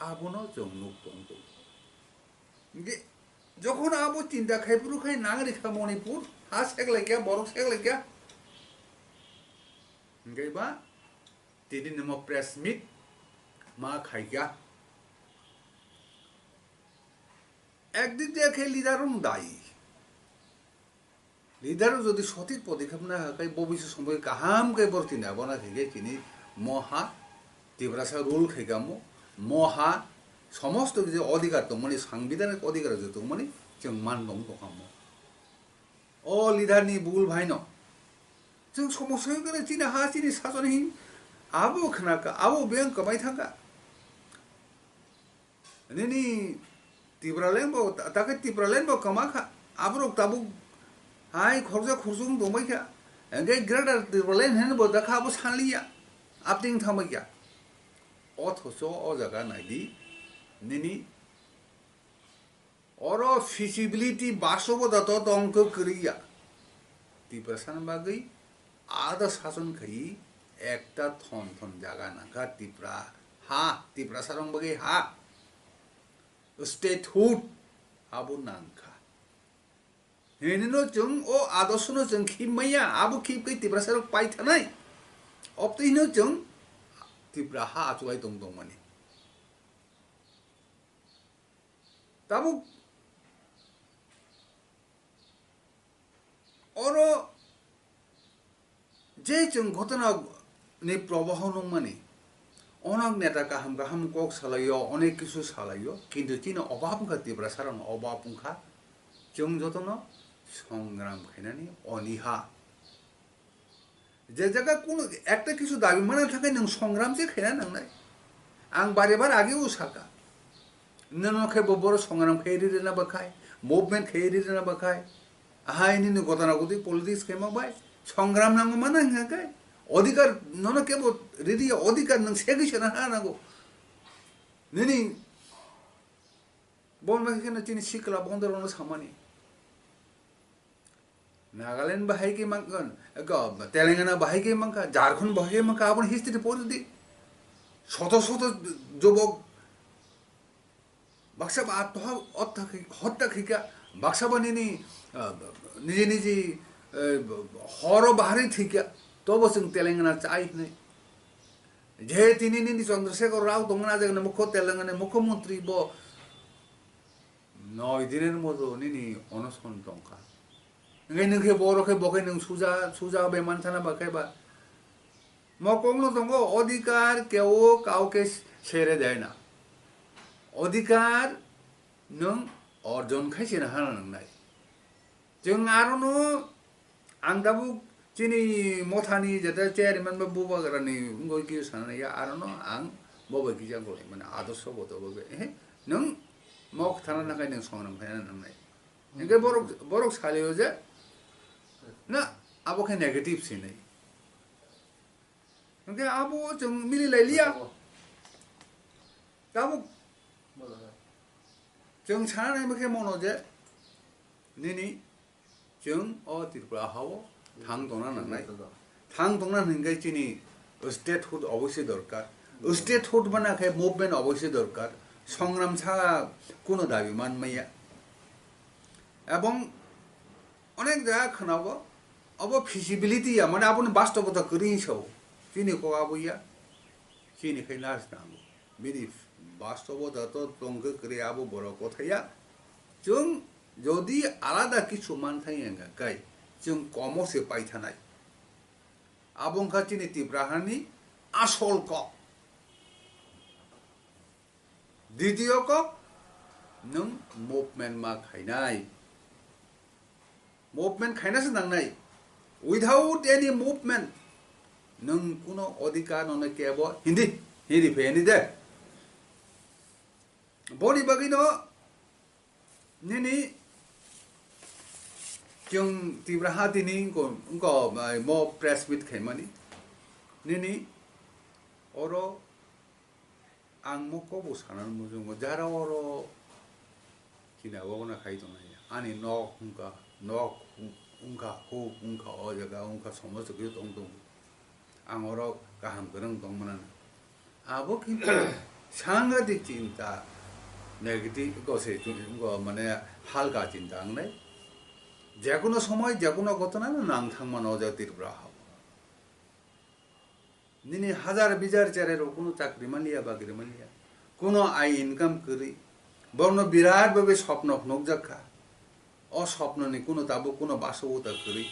आबनो जों नुक दंगौ गे যখন আবো চিন্তা খাইপুরু খাই নাগরিক মণিপুর হা সেগলাইকা বড় সেগলাইকা গেবা দিদি নম প্রেস মিট মা খাইকা একদিক দেখে লিডারও দায়ী লিডারও যদি সঠিক পদক্ষেপ না হয় ভবিষ্যৎ সম্পর্কে কাহাম কে বর্তি না বনা থেকে তিনি মহা তিব্রাসা রুল খাইগামো মহা সমস্ত যে অধিকার তো মানে সাংবিধানিক অধিকার যে তো মানে जों मान दं दखामो अ लिडारनि बुल भाइनो जों समस्या गरे चिना हा चिनि साजनहि आबो खनाका आबो बें कमाय थाका नेनि तिब्रालेनबो ताके तिब्रालेनबो कमाखा आब्रो ताबु हाय खरजा खरजुं दंबायखा एंगे ग्रेटर तिब्रालेन हेनबो दाखाबो सानलिया आपटिं थांबायखा अथस अ जागा नायदि नेनि और फिजिबिलिटी बासबोदात अंक करिया तिब्रासान बागै आदा शासन खई एकटा थन थन जागा नागा तिब्रा हा तिब्रासारं बागै हा statehood abu nangka ini no jeng o adosu no jeng kimaya abu kim kai tibra sarok pai thanai opti no jeng tibra ha achulai dong dong mani tabu oro je jeng ঘটনা ni প্রবাহ nong mani অনেক নেতা কাহাম কাহাম cock সালাইও অনেক কিছু সালাইও কিন্তু চিনি অভাব খাতিব্রা সারান অভাব খা जों যতন সংগ্রাম খাইনানি অনিহা যে জায়গা কোন একটা কিছু দাবি মানে থাকে নং সংগ্রাম যে খাইনা নাংনাই আং বারেবার আগেও সাকা ননখে বড় সংগ্রাম খাইরি না বাখাই মুভমেন্ট খাইরি না বাখাই আহাইনি ঘটনা গতি পলিটিক্স কেমা বাই সংগ্রাম নাঙ্গ মানে হাকাই অধিকার নন কেবল রেডি অধিকার নং সেগিছে না নাগো নিনি বলবা কেন চিনি শিকলা বন্দর অনু সামানি নাগাল্যান্ড বাহাই কে মাঙ্গন তেলেঙ্গানা বাহাই কে মাঙ্কা ঝাড়খণ্ড বাহাই কে মাঙ্কা আপন হিস্ট্রি পড়ে দি শত শত যুবক বাক্সা হত্যা খিকা বাক্সা বানিনি নিজে নিজে হর বাহারি থিকা তবু जों তেলেঙ্গানা চাই নাই যে তিনি নিনি চন্দ্রশেখর রাও দংনা যেখানে মুখ্য তেলেঙ্গানা মুখ্যমন্ত্রী ব 9 দিনের মতো নিনি অনশন দংকা ngay nungke boroke boke nung suja be mantana bakai ba mokong no tongo অধিকার কেউ কাউকে ছেড়ে দেয় না অধিকার নং অর্জন খাইছে না হানা নাই जों आरोनो आं दाबो चिनि मथानि जेता चेयारमेन बा बुबाग्रानि गय कि साननाया आरोनो आं बबे कि जागले माने आदर्श बदबे नों मक थाना नाखाय नों संग्राम खायना नांनाय इंगे बरक सालियो जे ना आबो के नेगेटिभ सिनै इंगे आबो जों मिलिलायलिया दाबो जों सानाय मखे मनो जे निनि जों त्रिपुरा हाव थां दंना नांनाय थां दंना नंगाय चिनि स्टेटहुड अवश्य दरकार स्टेटहुड बानाखे मुभमेन्ट अवश्य दरकार संग्राम सा कोनो दाबि मानमाया এবং অনেক জায়গা খানাবো अब फिजिबिलिटी माने आपन वास्तवता करी छौ चिनि को आबुया चिनि खै लास नांगो बिदि वास्तवता तो तंग करे आबो बरो कथाया जों যদি আলাদা কিছু মানথাইঙ্গা গাই जों কমসে পাইথানাই আবংখা চিনি তিব্রাহানি আসল ক দ্বিতীয় ক नों मुभमेन्ट मा खाइनाय मुभमेन्ट खाइनासो नांनाय without any movement नों कुनो अधिकार नने केबो हिन्दी फेनि दे बनि बगिनो निनि जों तिब्राहा दिनि को मो प्रेस विथ खाइमानि निनि अरो आं मको बुसानान मुजुंगो जारा अरो किना वगना खाइदोनाय आनि नक उनका ओ जगह उनका समस्त के दं आं अरो गाहाम गोनां दंमोन आबो किन्तु सांघातिक चिंता नेगेटिव गसे माने हालका चिंता आंनाय जेकुनो समय जेकुनो घटना नांथांमानो जा त्रिपुरा हाव निनि हजार बिजार चेरेरो कोनो चाकरी मानिया बागरि मानिया कोनो आय इनकाम करी बरनो बिराट भाबे स्वप्न नक जाखा अ स्वप्ननि कोनो दाबो कोनो बासवता करी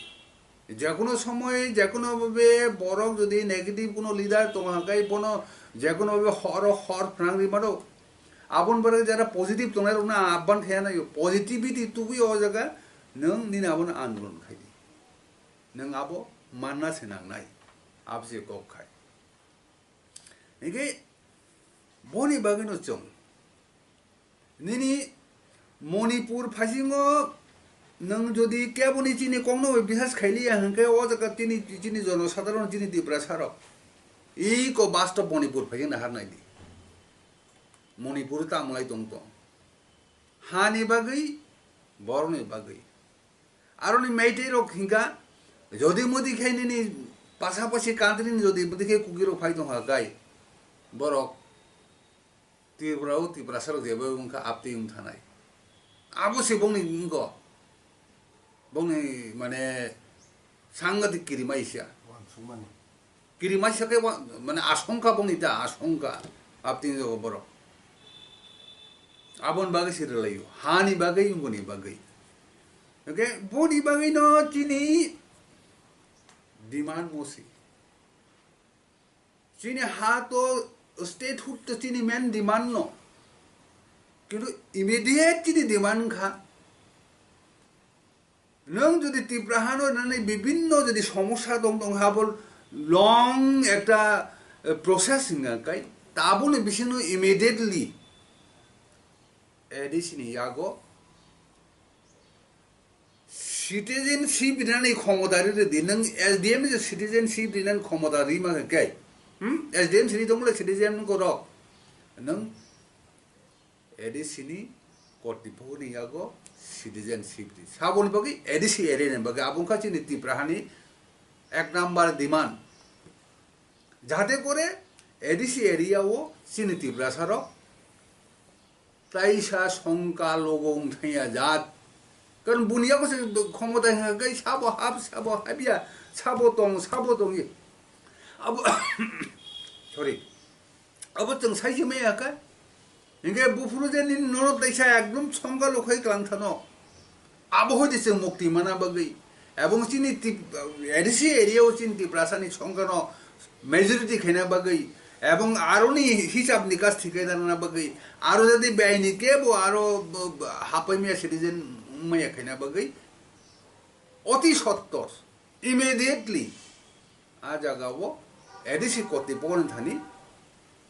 जेकुनो समय जेकुनो भाबे बरक जदि नेगेटिव कोनो लिडार तोहाकाय बनो जेकुनो भाबे हर फ्रांगरि मारो आबन बारे जरा पजिटिभ तोनाय ना आबान खायाना पजिटिभिटी तुबि अ जगा नों निन आबन आन्दोलन खायदि नों आबो मानना सेनांनाय आबजे गक खाय निगे बनि बागिनो जों निनि मणिपुर फाजिङो नों जदि केबनि चिनि कंनो बिहास खाइलिया हंके ओ जगा चिनि जनसाधारण चिनि दिब्रा सारक इ को वास्तव मणिपुर फाजिङ हारनाय दि मणिपुर तामलाय दं हानि बागै बरनि बागै आरोनि मेइटेइ रक हिंगा जदि मोदि खाइनि पासापासि कान्ट्रिनि जदि मोदिखे कुगिरो फाइदं हागाय बरक त्रिपुराव त्रिपुरा सारक जेबो उनका आपति उमथानाय abo si bongni ngo bongni mane সাংঘাতিক কিরিমাইসা ওয়ানসুমানি কিরিমাইসাকে মানে আশঙ্কা বংনিতা আশঙ্কা আপনি বড় abon bagai sirlayu hani bagai ngoni bagai oke boni bagai no chini demand mosi chini ha to statehood to chini main demand no কিন্তু immediate chini demand kha নং যদি তীব্রাহানো মানে বিভিন্ন যদি সমস্যা দং দং হাবল লং একটা প্রসেসিং কাই তাবলে বিশেষ ইমিডিয়েটলি এডিসিনি ইয়াগো সিটিজেনশিপ দিনানি ক্ষমতারি দি নং এসডিএম যে সিটিজেনশিপ দিনানি ক্ষমতারি মা কাই এসডিএম সিটি দংলে সিটিজেন কো র নং এডিসিনি কর্তৃপক্ষ ইয়াগো citizenship di sabon bagi edisi area bagi abung kaci ni tiprahani ek number demand jate kore edisi area o sini tiprasaro taisa songka logong thaya jat kan bunia ko se khomota gai sabo habia sabo tong ye abo sorry abo tong saiji me aka inge bufuru ni nono taisa ekdom songka lokhai klangthano আবহাওয়া দিছে মুক্তি মানা বাগৈ এবং চিনি ADC এরিয়াও চিনি প্রাসানি সংগন majority খেনা বাগৈ এবং আরোনি হিসাব নিকাশ ঠিকাই দানা বাগৈ আরো যদি বেআইনি কেবো আরো হাপাইমিয়া সিটিজেন মাইয়া খেনা বাগৈ অতি সত্তর ইমিডিয়েটলি আ জাগাবো এডিসি কর্তৃপক্ষ থানি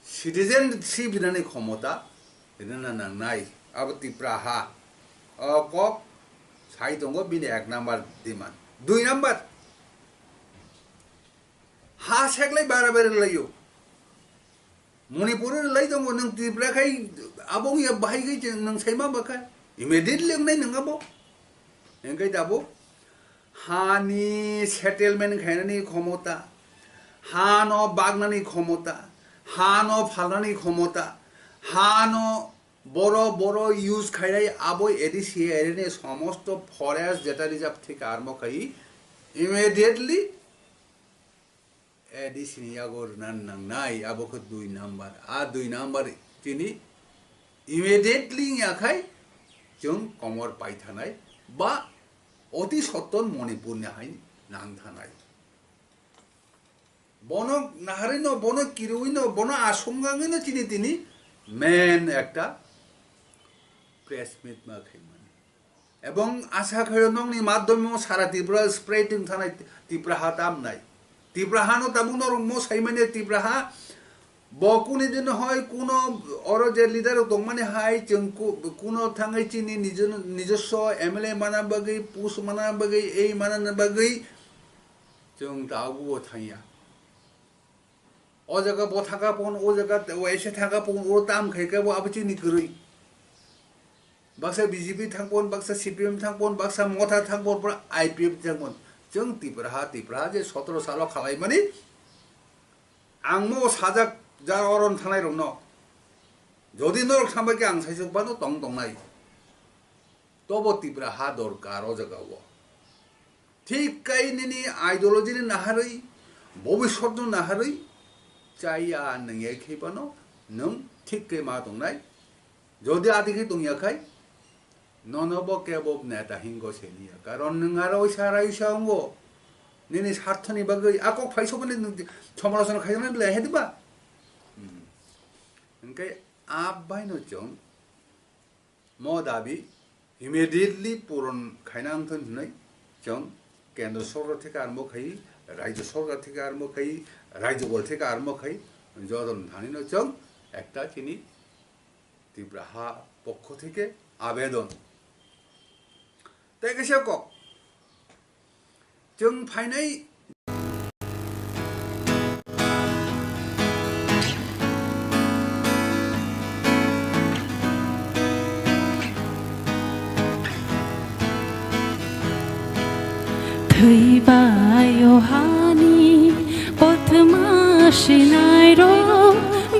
সিটিজেনশিপ দিনানি ক্ষমতা দিনা নাই আবতি প্রাহা কক সাই দঙ্গ বিনি এক নাম্বার ডিমান্ড দুই নাম্বার হা সেগলাই বারাবারে লাইও মণিপুরের লাই দঙ্গ নং ত্রিপুরা খাই আবং ইয়া বাহাই গাই নং সাইমা বাকা ইমিডিয়েটলি নাই নঙ্গাবো এঙ্গাই দাবো হানি সেটেলমেন্ট খাইনানি ক্ষমতা হান বাগনানি ক্ষমতা হান ফালনানি ক্ষমতা হান বড় বড় ইউজ খাইরাই আবই এডিসি এরিনে সমস্ত ফরেস্ট যেটা রিজার্ভ থেকে আরম্ভ খাই ইমিডিয়েটলি এডিসি ইয়াগর নান নাই আবকে দুই নাম্বার আর দুই নাম্বার তিনি ইমিডিয়েটলি ইয়াখাই जों কমর পাইথানাই বা অতি সত্তর মণিপুর নাহাই নাংথানাই বন নাহারিন বন কিরুইন বন আশঙ্কাঙ্গিন চিনি তিনি মেন একটা প্রেস মিট মা খাইমানি এবং আশা খায়নংনি মাধ্যমে সারা ত্রিপুরা স্প্রেডিং থানাই ত্রিপুরা তাম নাই ত্রিপুরাহানো তাবুন মো সাইমানে ত্রিপুরা বকুনি দিন হয় কোন অর যে লিডার দংমানে হাই जों কোন থাঙ্গাই চিনি নিজস্ব এমএলএ মানা বাগৈ পুস মানা বাগৈ এই মানা বাগৈ जों দাবুও থাইয়া ও জায়গা ব থাকা পন ও জায়গা ও এসে থাকা পন ও তাম খাইকাবো আবচিনি গরৈ বাক্সা বিজেপি থাকবন বাক্সা সিপিএম থাকবন বাক্সা মথা থাকবন আইপিএফ থাকবন जों ত্রিপুরা যে 17 সাল খালাই মানে আংমো সাজাক যার অরণ থানায় রং যদি নরক থামবাকে আং সাইজবানো তং তংনাই তব ত্রিপুরা হা দরকার ও জায়গাও ঠিক কাইনি আইডিওলজিনি নাহারই ভবিষ্যৎ নাহারই চাইয়া নঙ্গে খেপানো নং ঠিক কে মা দংনাই যদি আদিকে দংয়াখাই ননব কেবব নেতা হিঙ্গ সেনিয়া কারণ নঙ্গার ওই সারা ইসাঙ্গ নিনি স্বার্থনি বাগৈ আকক ফাইসবনি সমালোচনা খাইনা বলে হেদিবা ओंखाय आबायनो जों मो दाबी इमिडिएटली पूरण खायनांथोन होननाय जों केंद्र सरकार থেকে आरम्भ खाई राज्य सरकार থেকে आरम्भ खाई राज्य गल থেকে आरम्भ खाई जदन थानिनो जों একটা চিনি ত্রিপুরা পক্ষ থেকে আবেদন তাই কেসে কক जों फाइनाय Thaibayo hani potmashinai ro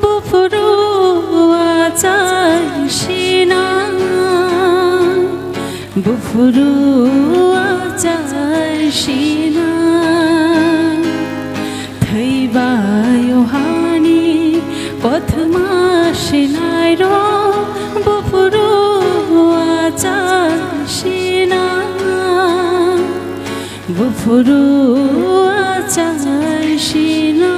bufuru achai shina बुफुरु आजासिना थैबायो हानि कथमासिनाय र बुफुरु आजासिना बुफुरु आजासिना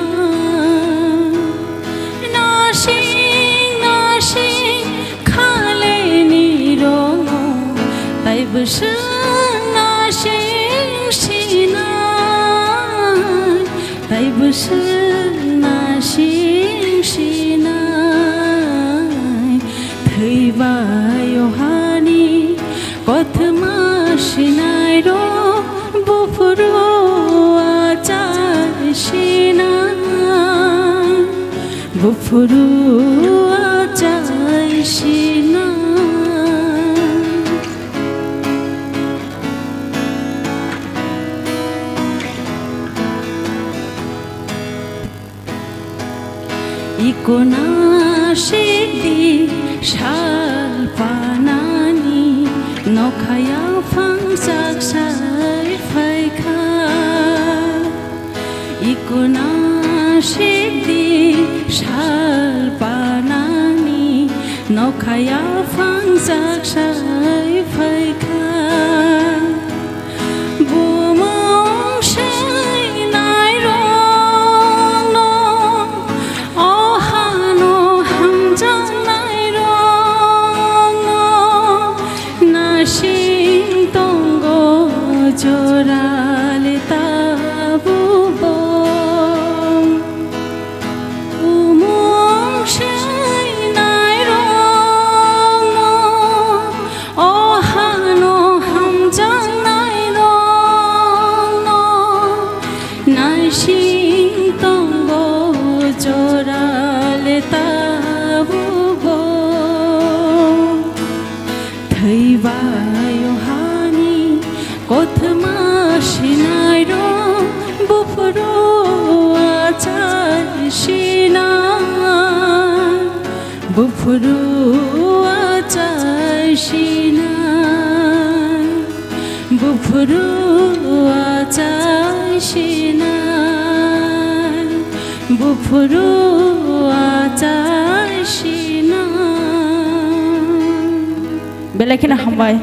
थैबायो हानि कथमासिनाय र बुफुरु आजासिना बुफुरु आजासिना Ikona shidi shalpanani nokhaya phangsak sai phaika Ikona shidi shalpanani nokhaya phangsak sai phaika थैबायो हानि कथमासिनाय र बुफुरु आजासिना बुफुरु आजासिना बुफुरु आजासिना बुफुरु आजासिना Belakina hambai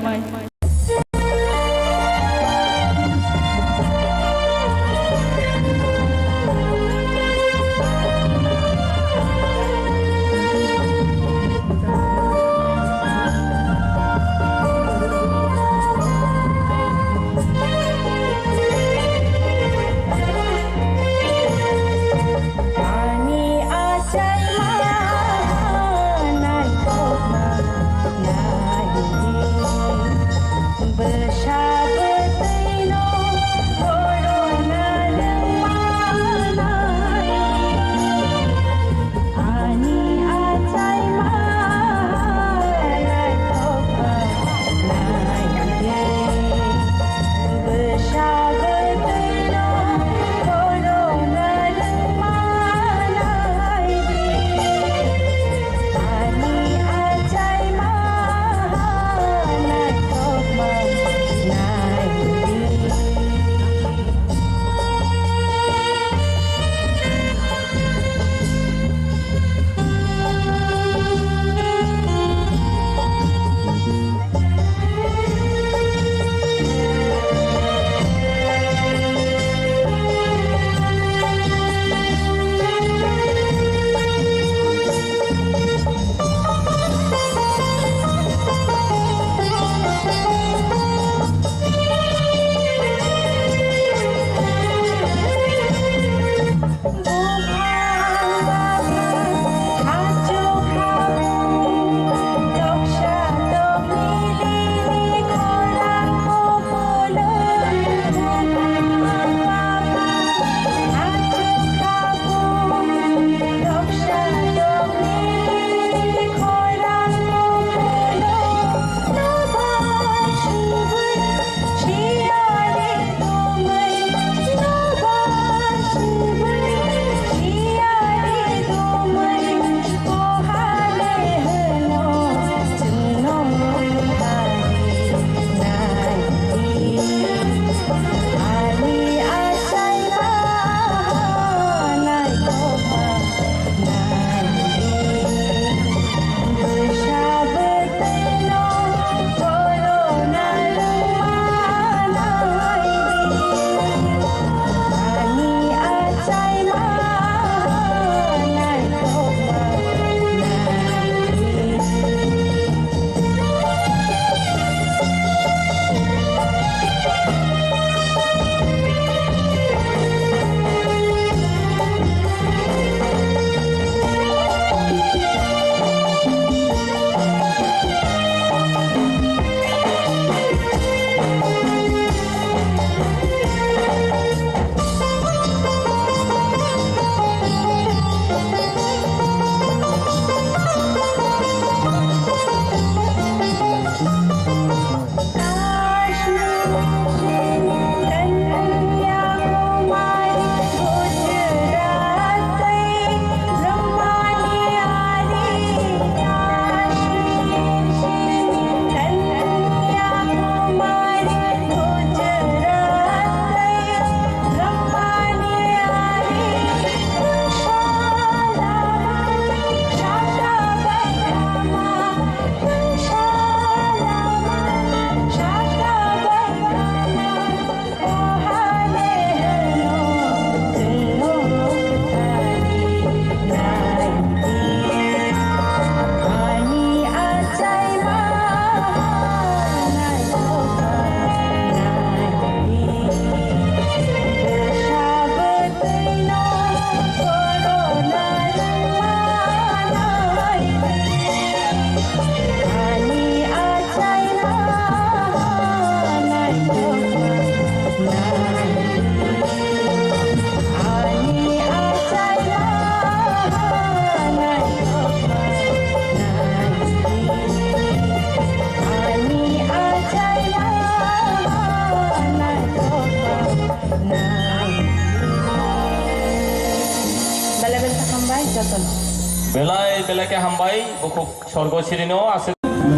belai ke hambai bukuk sorgo sirino ase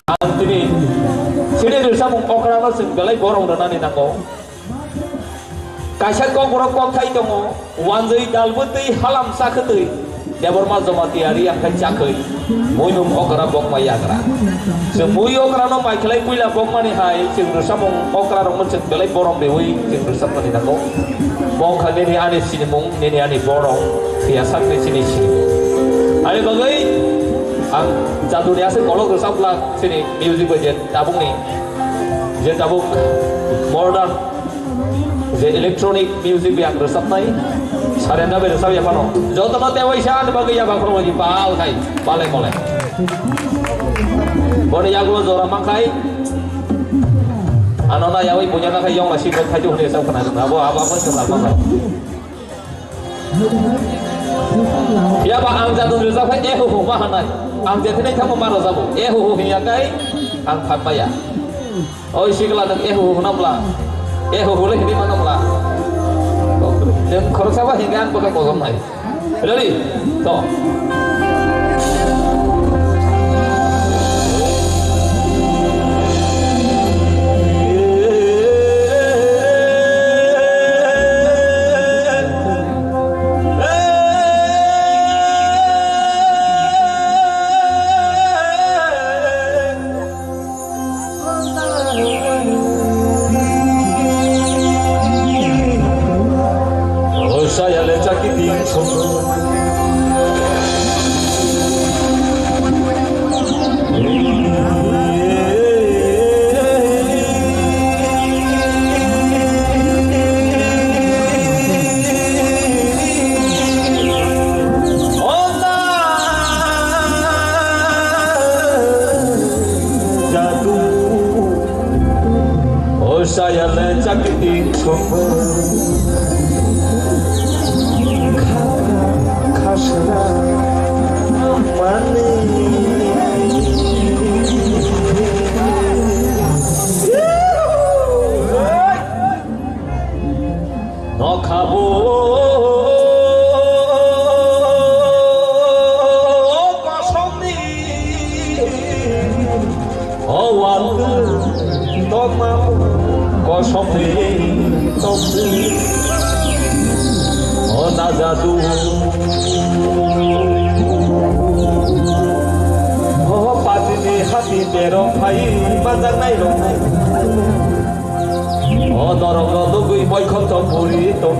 antini sini dosa mung okra lo sing belai borong dana ni nako kaisa kok borok kok thai tongo wanjai dalbutei halam saketei Debor mazomati ari yang kencakui, muinum okra bok mayagra. Semui okra no mai kelai puila bok mani hai, cingru samung okra rong mencet belai borong dewi, cingru samani nako. Bok kali ni ane sini mung, ni ane borong, biasa ke sini sini. Ane bagai, ang jatuh ni asyik kalau rusam lah sini music bajet tabung ni, jet tabung modern, jet electronic music yang rusam nai. Sarenda bersama ya pano. Jauh tempat tewa isyan bagi ya bang lagi pal kai, boleh. Boleh ya gua zora mangkai. Anona ya punya nak yang masih berkajuh ni saya pernah dengar. Apa sebab apa? Ya bang angja tu dulu sampai mana? Angja ini kamu marah sabu. Ya kai, ang paya. Oh isi keladang namla. Boleh di mana namla? Dan kalau saya hingga pakai kosong naik, ready, toh. Saya lecak di saya lecak di kasra mani no khabo kosoni awal toma kosoni ona jadu patini hati tero phai bazar nai rong dorong dogui boy khom to puri to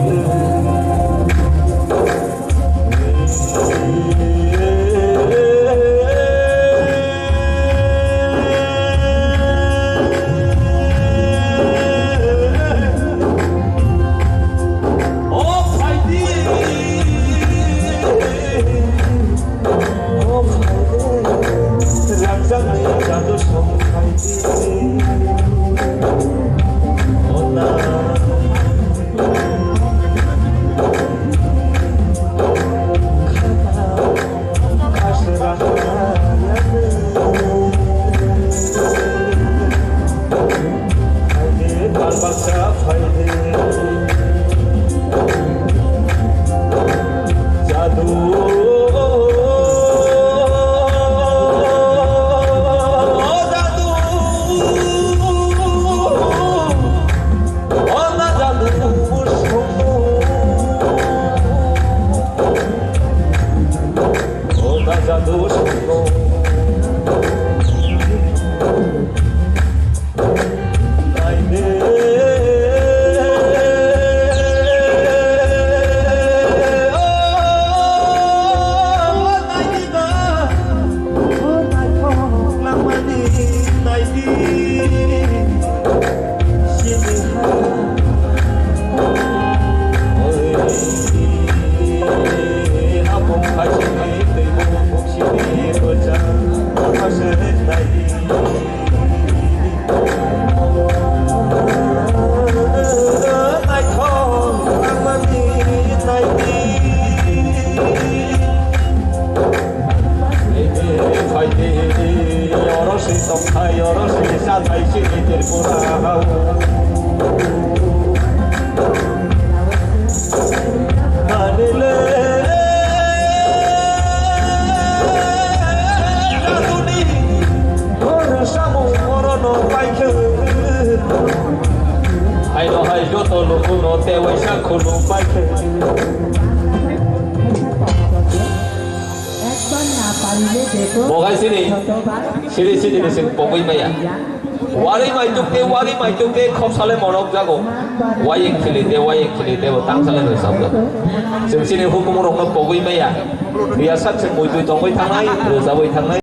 Pai joto lukuno tewe shakulu paike Bogai sini Sini sini pokoi maya Wari mai tukte khop sale monok jago Wayek khili de tang sale no sabda Sing sini hukum rong no pokoi maya Biasa sing moitu tongoi tangai rozawoi tangai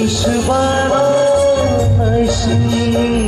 Shivano, my Shiva,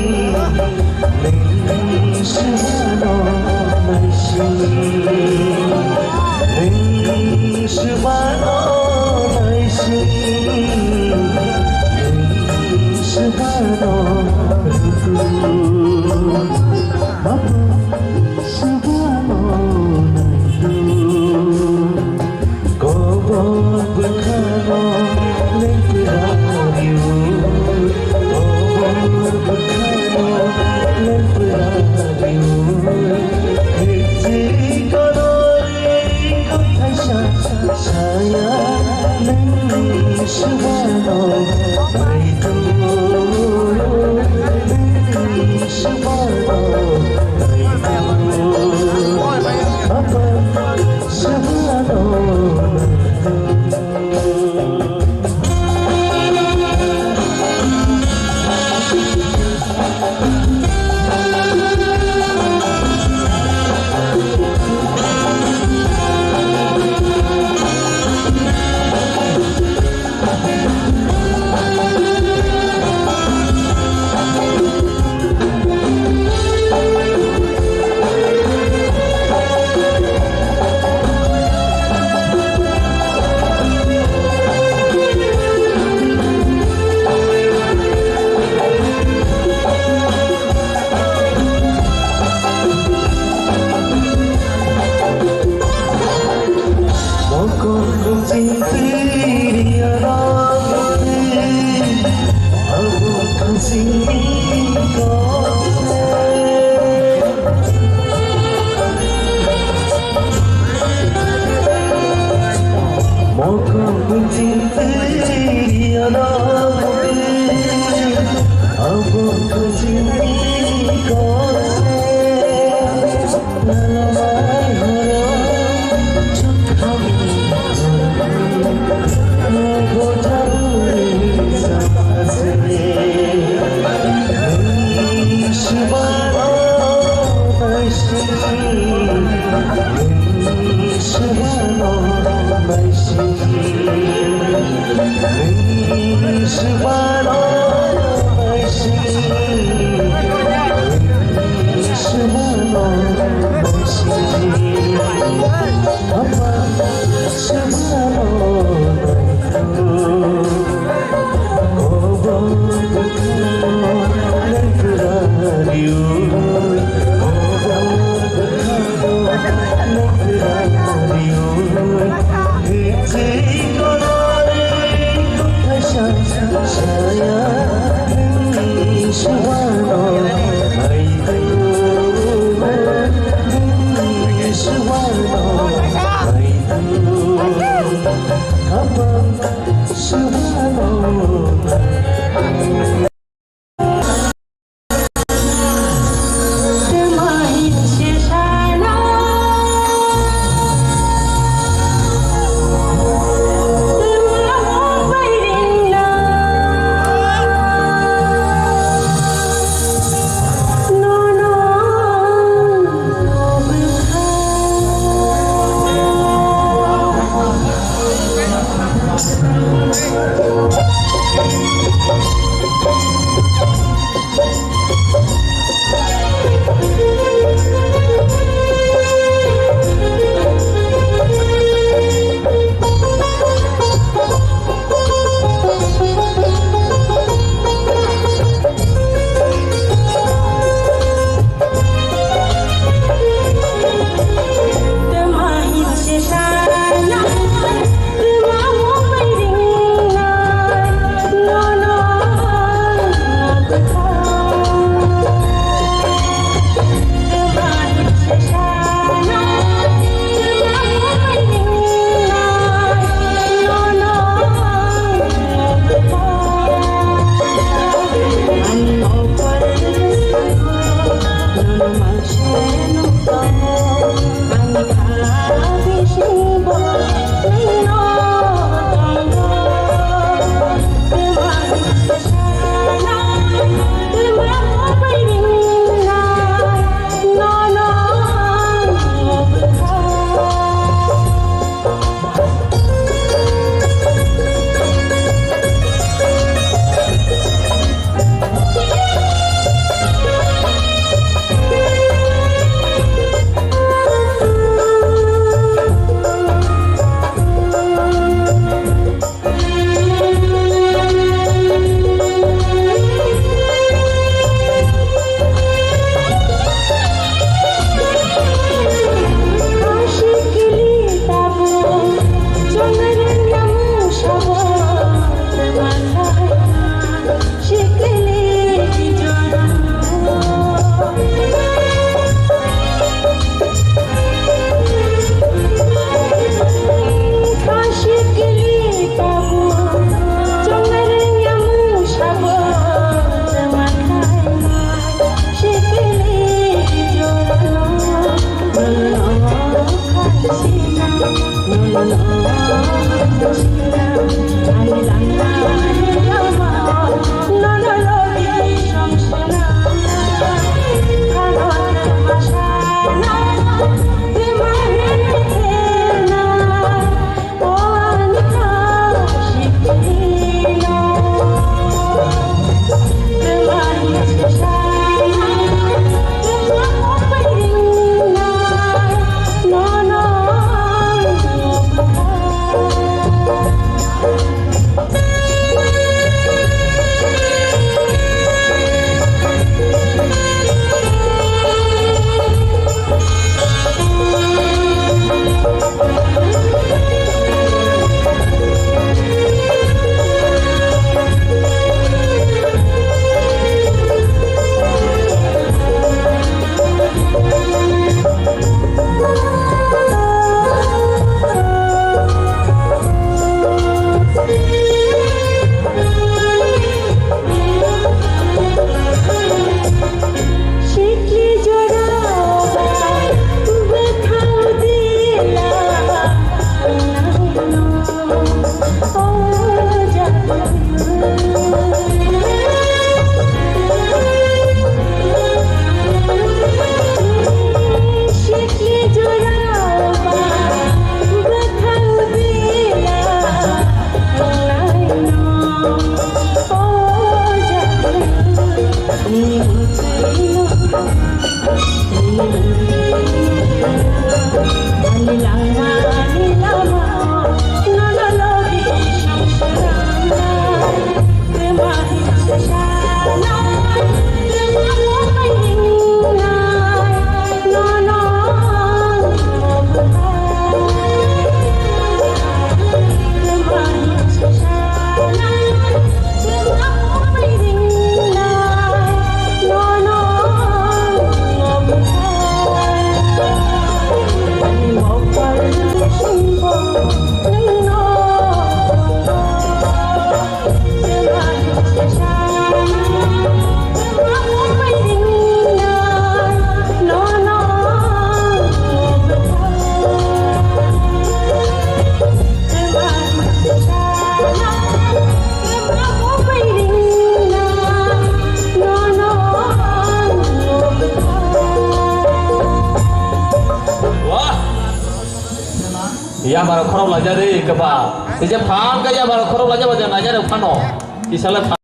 Ya baru khorok lajar deh keba. Ije fan ka ya baru khorok lajar baca najar deh fano. Isale no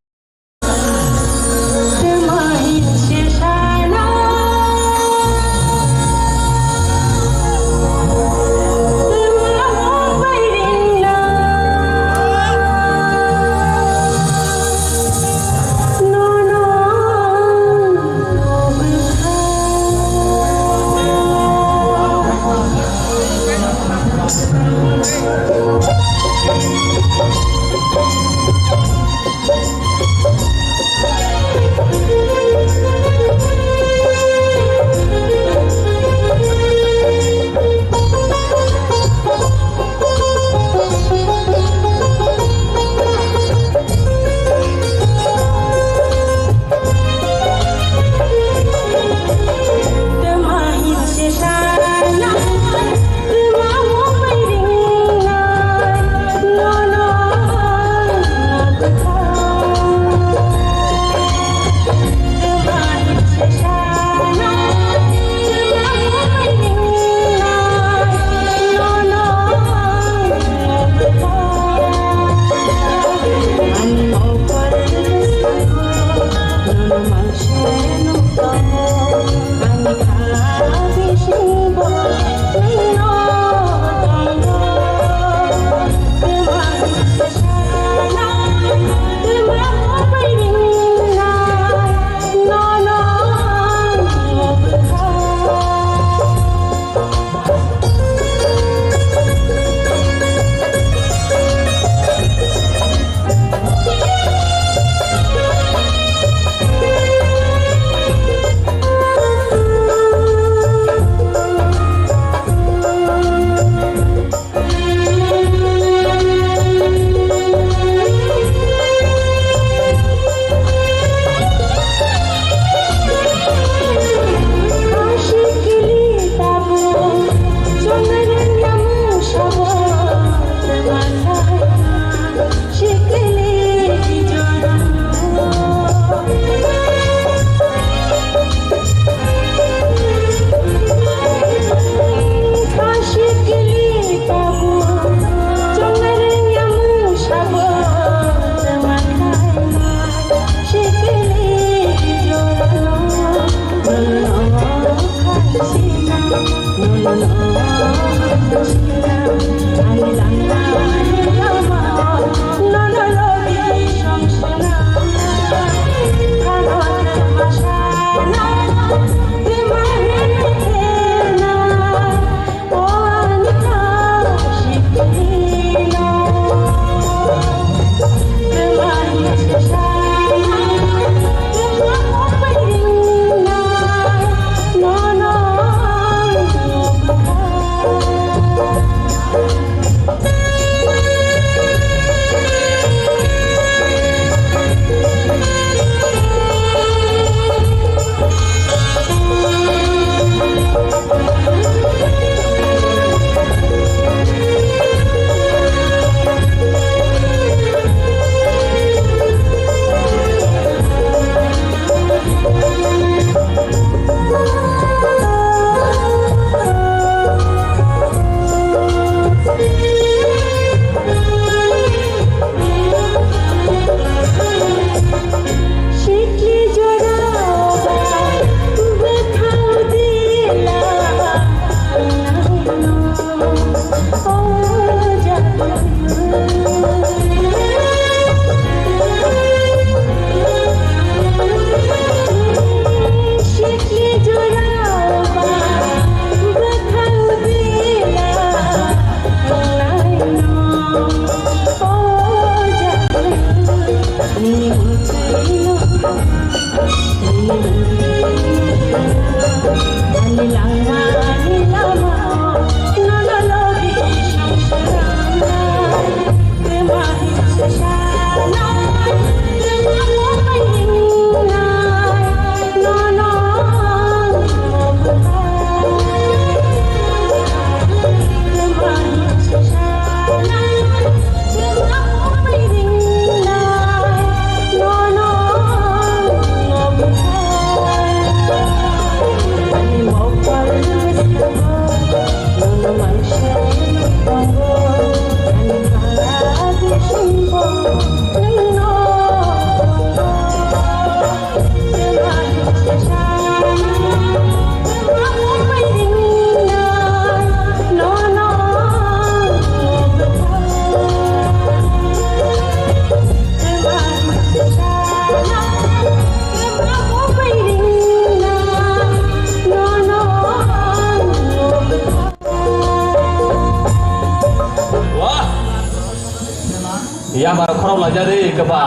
ya bar khorok la jare ke ba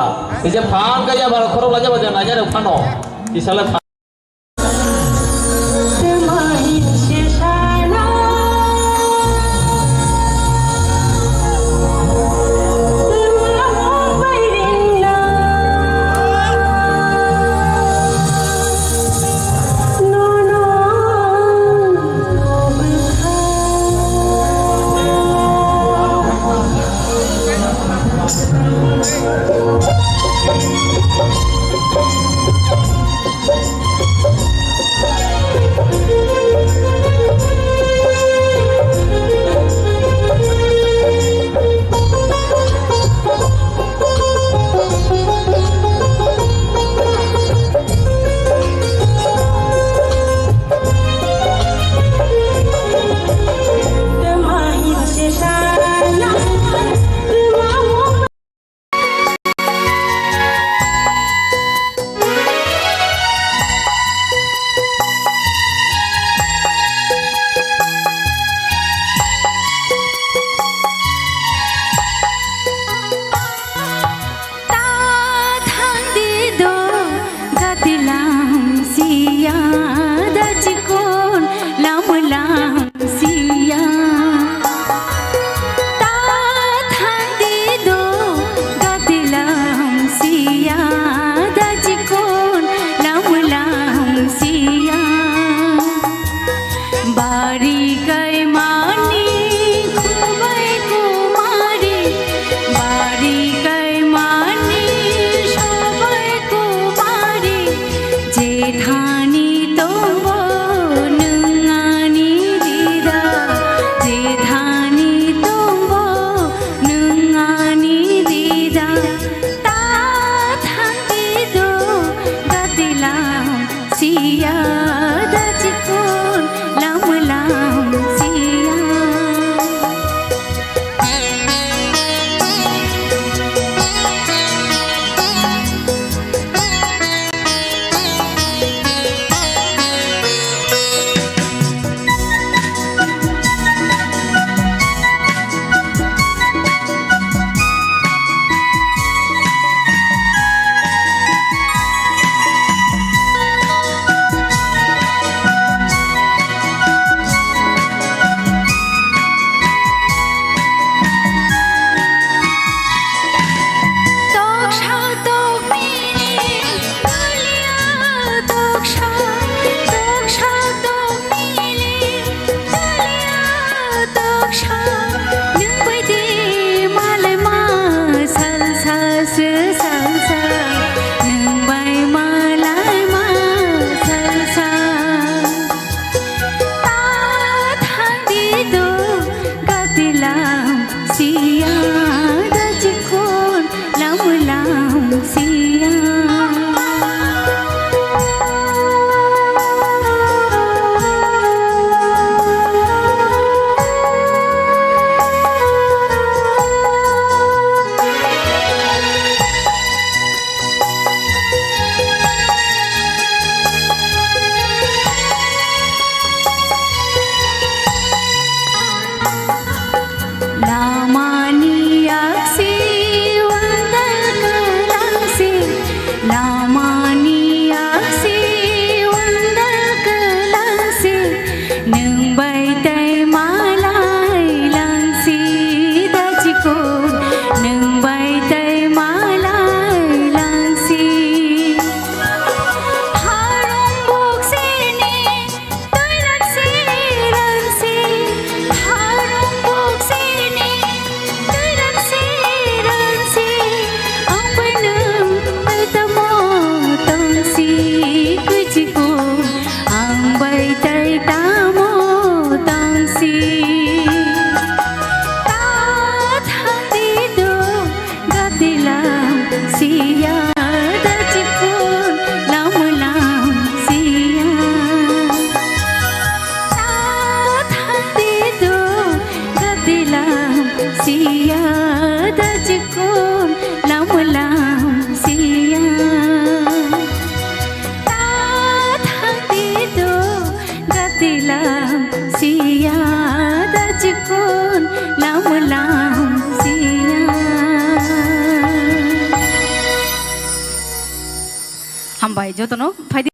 je phan ka ya bar khorok la ja na ja phano isale Lamani হামবাই যতন ফাইদি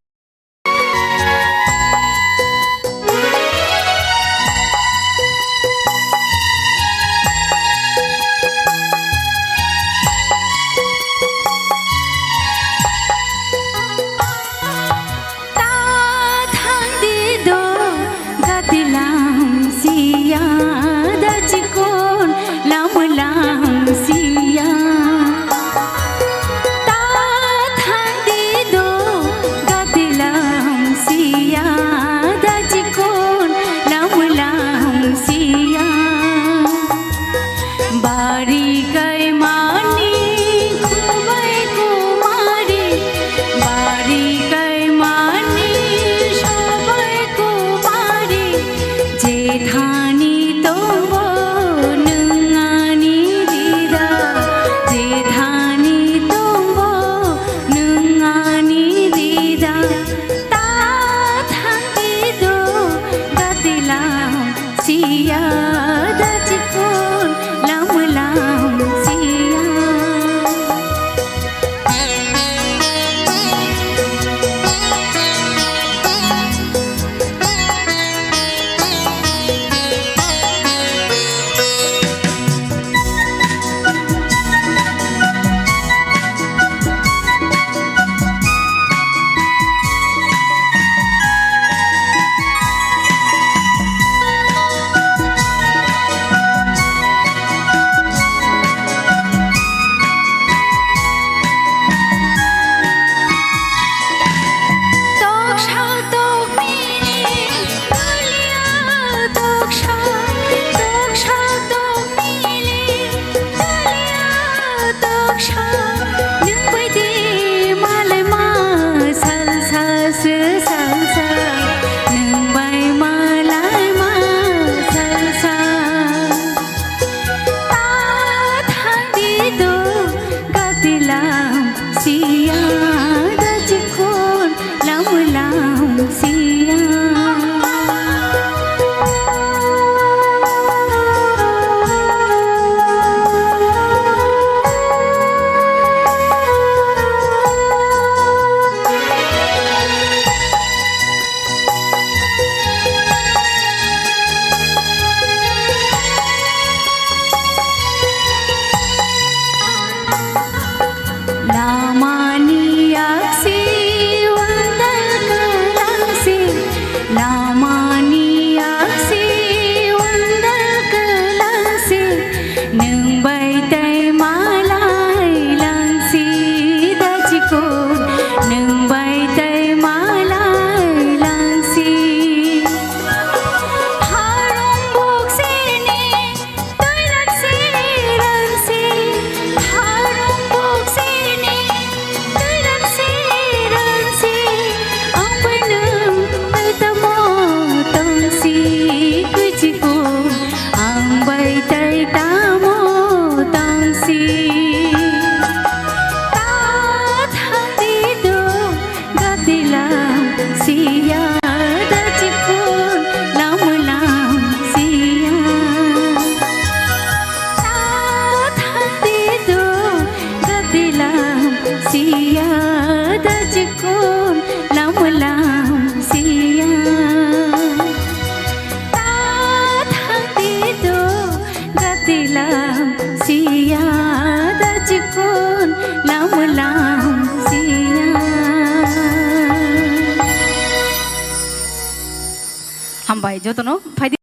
হামবাই যতন ফাইদি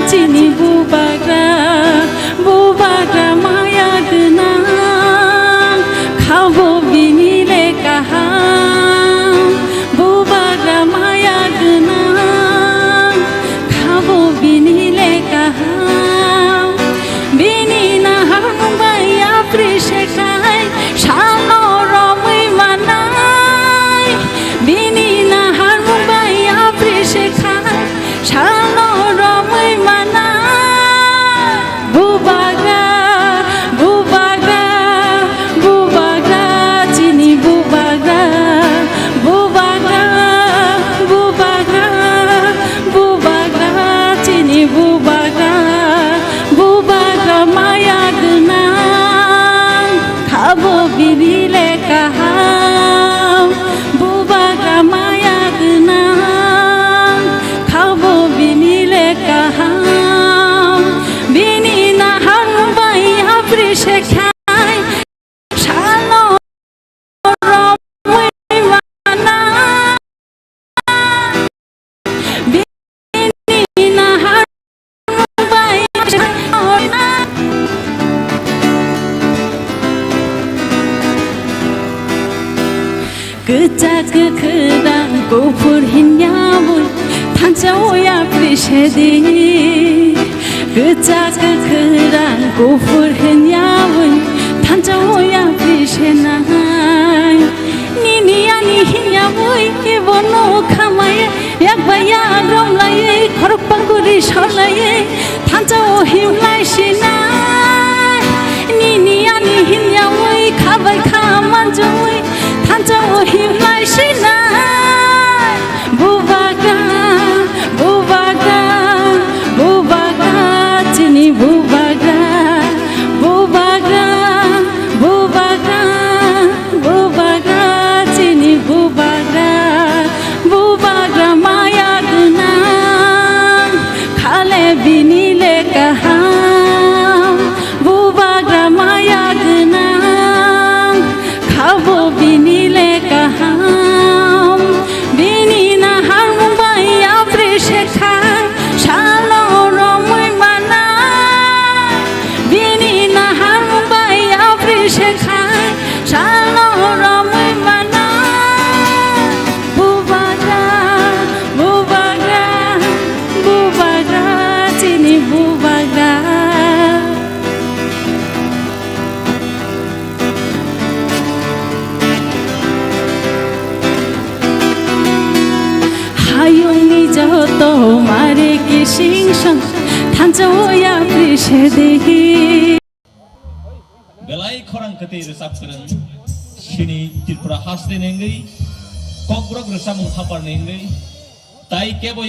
চিনি বুবাগ্রা বুবাগ্রা মায়া গোনা খাবো বিনিলে কাহা বুবাগ্রা মায়া গোনা খাবো বিনিলে কাহা বিনি না হামবাইয়া প্রেসেটাই সানো রমই মানাই বিনি না priședi Gâța căcăran cu furhân iawân Tanja oia prișenai Nini ani hinya ui Ivono kamaye Yakba yagrom laye Korok panguri sholaye Tanja ohim lai shinai Nini ani hinya ui Kabai kaman jui Tanja ohim lai shinai Bubaga, bubaga, bubaga, chini bubaga, bubaga, bubaga, bubaga, chini bubaga, bubaga maya gunam, khale binile kaham, bubaga maya gunam, khabo binile kaham. তোমারে কি সিংসং থাঞ্চয়া প্রিষেদেহি belai khorang kete resap kereng sini Tripura hasde nengai kogrok resamung khapar nengai tai kebo